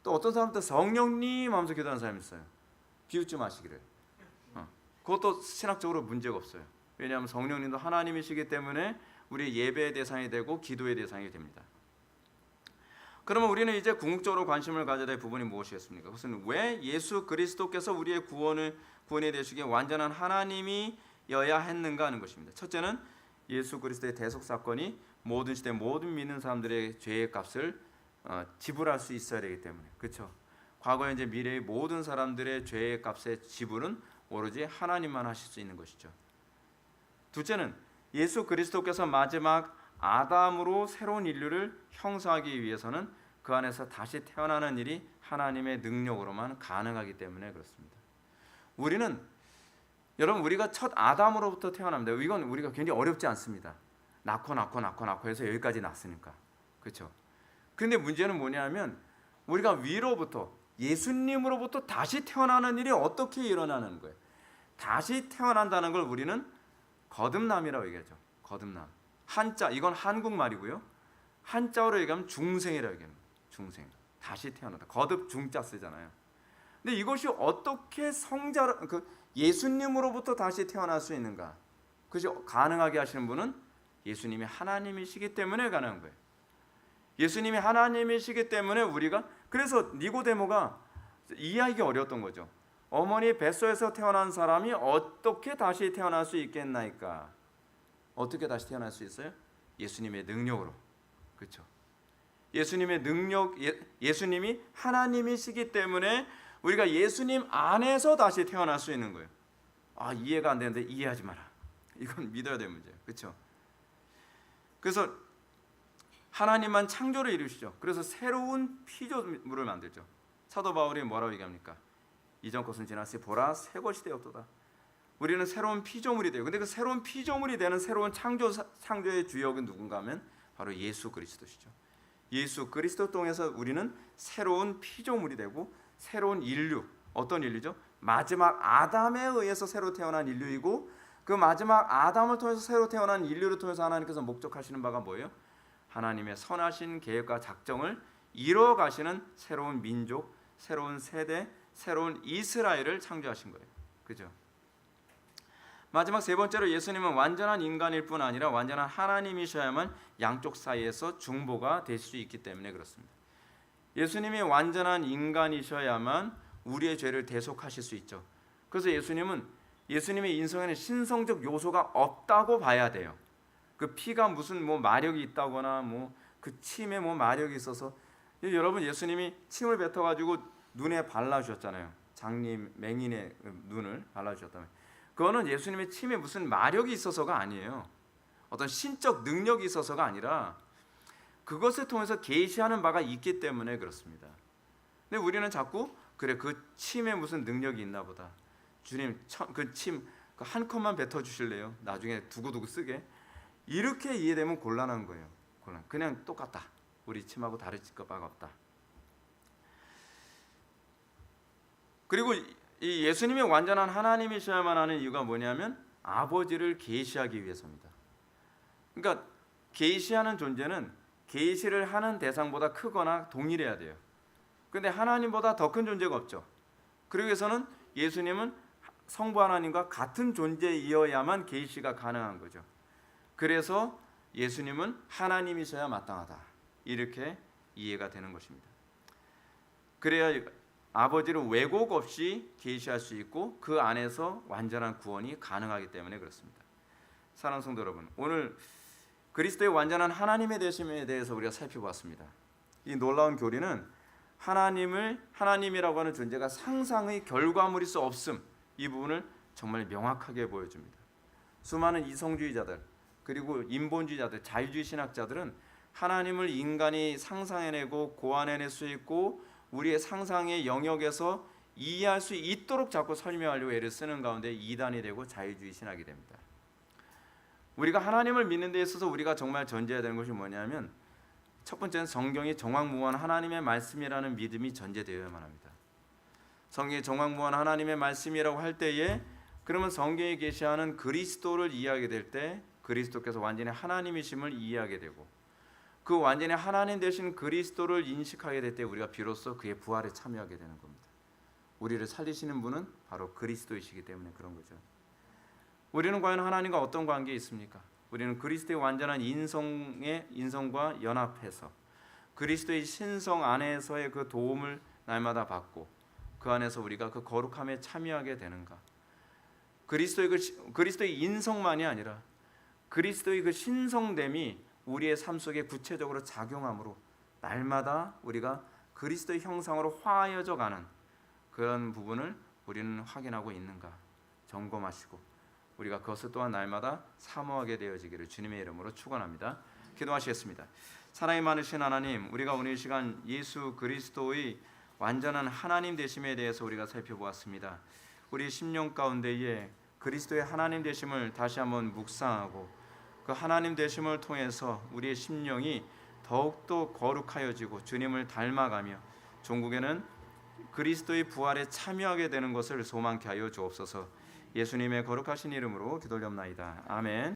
또 어떤 사람도 성령님 하면서 기도하는 사람이 있어요. 비웃지 마시기를. 그것도 신학적으로 문제가 없어요. 왜냐하면 성령님도 하나님이시기 때문에 우리의 예배의 대상이 되고 기도의 대상이 됩니다. 그러면 우리는 이제 궁극적으로 관심을 가져야 될 부분이 무엇이겠습니까? 그것은 왜 예수 그리스도께서 우리의 구원이 되시기에 완전한 하나님이여야 했는가 하는 것입니다. 첫째는 예수 그리스도의 대속 사건이 모든 시대 모든 믿는 사람들의 죄의 값을 지불할 수 있어야 되기 때문에. 그렇죠? 과거 현재 미래의 모든 사람들의 죄의 값의 지불은 오로지 하나님만 하실 수 있는 것이죠. 둘째는 예수 그리스도께서 마지막 아담으로 새로운 인류를 형성하기 위해서는 그 안에서 다시 태어나는 일이 하나님의 능력으로만 가능하기 때문에 그렇습니다. 여러분 우리가 첫 아담으로부터 태어납니다. 이건 우리가 굉장히 어렵지 않습니다. 낳고 해서 여기까지 났으니까. 그렇죠? 근데 문제는 뭐냐면 우리가 위로부터 예수님으로부터 다시 태어나는 일이 어떻게 일어나는 거예요? 다시 태어난다는 걸 우리는 거듭남이라고 얘기하죠. 거듭남. 한자, 이건 한국말이고요. 한자어로 얘기하면 중생이라고 얘기합니다. 중생. 다시 태어나다. 거듭 중자 쓰잖아요. 근데 이것이 어떻게 예수님으로부터 다시 태어날 수 있는가? 그것이 가능하게 하시는 분은 예수님이 하나님이시기 때문에 가능한 거예요. 예수님이 하나님이시기 때문에 그래서 니고데모가 이해하기 어려웠던 거죠. 어머니 뱃속에서 태어난 사람이 어떻게 다시 태어날 수 있겠나이까? 어떻게 다시 태어날 수 있어요? 예수님의 능력으로. 그렇죠? 예수님의 능력, 예수님이 하나님이시기 때문에 우리가 예수님 안에서 다시 태어날 수 있는 거예요. 이해가 안 되는데 이해하지 마라. 이건 믿어야 될 문제예요. 그렇죠? 그래서 하나님만 창조를 이루시죠. 그래서 새로운 피조물을 만들죠. 사도 바울이 뭐라고 얘기합니까? 이전 것은 지났으니 보라 새 것이 되었도다. 우리는 새로운 피조물이 돼요. 근데 그 새로운 피조물이 되는 새로운 창조의 주역은 누군가 하면 바로 예수 그리스도시죠. 예수 그리스도 통해서 우리는 새로운 피조물이 되고 새로운 인류, 어떤 인류죠? 마지막 아담에 의해서 새로 태어난 인류이고 그 마지막 아담을 통해서 새로 태어난 인류를 통해서 하나님께서 목적하시는 바가 뭐예요? 하나님의 선하신 계획과 작정을 이루어 가시는 새로운 민족, 새로운 세대, 새로운 이스라엘을 창조하신 거예요. 그죠? 마지막 세 번째로 예수님은 완전한 인간일 뿐 아니라 완전한 하나님이셔야만 양쪽 사이에서 중보가 될 수 있기 때문에 그렇습니다. 예수님이 완전한 인간이셔야만 우리의 죄를 대속하실 수 있죠. 그래서 예수님의 인성에는 신성적 요소가 없다고 봐야 돼요. 그 피가 무슨 마력이 있다거나 그 침에 마력이 있어서 여러분 예수님이 침을 뱉어가지고 눈에 발라주셨잖아요. 장님 맹인의 눈을 발라주셨다면 그거는 예수님의 침에 무슨 마력이 있어서가 아니에요. 어떤 신적 능력이 있어서가 아니라 그것을 통해서 계시하는 바가 있기 때문에 그렇습니다. 근데 우리는 자꾸 그 침에 무슨 능력이 있나 보다. 주님 그 침 한 컵만 뱉어 주실래요? 나중에 두고두고 쓰게. 이렇게 이해되면 곤란한 거예요. 그냥 똑같다. 우리 침하고 다를 바가 없다. 그리고 이 예수님이 완전한 하나님이셔야만 하는 이유가 뭐냐면 아버지를 계시하기 위해서입니다. 그러니까 계시하는 존재는 계시를 하는 대상보다 크거나 동일해야 돼요. 그런데 하나님보다 더 큰 존재가 없죠. 그러기 위해서는 예수님은 성부 하나님과 같은 존재이어야만 계시가 가능한 거죠. 그래서 예수님은 하나님이셔야 마땅하다, 이렇게 이해가 되는 것입니다. 그래야 아버지를 왜곡 없이 계시할 수 있고 그 안에서 완전한 구원이 가능하기 때문에 그렇습니다. 사랑하는 성도 여러분, 오늘 그리스도의 완전한 하나님의 되심에 대해서 우리가 살펴보았습니다. 이 놀라운 교리는 하나님이라고 하는 존재가 상상의 결과물일 수 없음, 이 부분을 정말 명확하게 보여줍니다. 수많은 이성주의자들 그리고 인본주의자들, 자유주의 신학자들은 하나님을 인간이 상상해내고 고안해낼 수 있고 우리의 상상의 영역에서 이해할 수 있도록 자꾸 설명하려고 애를 쓰는 가운데 이단이 되고 자유주의 신학이 됩니다. 우리가 하나님을 믿는 데 있어서 우리가 정말 전제해야 되는 것이 뭐냐면, 첫 번째는 성경이 정확무한 하나님의 말씀이라는 믿음이 전제되어야만 합니다. 성경이 정확무한 하나님의 말씀이라고 할 때에, 그러면 성경에 계시하는 그리스도를 이해하게 될 때 그리스도께서 완전히 하나님이심을 이해하게 되고, 그 완전히 하나님 되신 그리스도를 인식하게 될 때 우리가 비로소 그의 부활에 참여하게 되는 겁니다. 우리를 살리시는 분은 바로 그리스도이시기 때문에 그런 거죠. 우리는 과연 하나님과 어떤 관계에 있습니까? 우리는 그리스도의 완전한 인성과 연합해서 그리스도의 신성 안에서의 그 도움을 날마다 받고 그 안에서 우리가 그 거룩함에 참여하게 되는가? 그리스도의 인성만이 아니라 그리스도의 그 신성됨이 우리의 삶 속에 구체적으로 작용함으로 날마다 우리가 그리스도의 형상으로 화하여져 가는 그런 부분을 우리는 확인하고 있는가 점검하시고 우리가 그것을 또한 날마다 사모하게 되어지기를 주님의 이름으로 축원합니다. 기도하시겠습니다. 사랑이 많으신 하나님, 우리가 오늘 이 시간 예수 그리스도의 완전한 하나님 되심에 대해서 우리가 살펴보았습니다. 우리 심령 가운데에 그리스도의 하나님 되심을 다시 한번 묵상하고 그 하나님 되심을 통해서 우리의 심령이 더욱더 거룩하여지고 주님을 닮아가며 종국에는 그리스도의 부활에 참여하게 되는 것을 소망케 하여 주옵소서. 예수님의 거룩하신 이름으로 기도드립나이다. 아멘.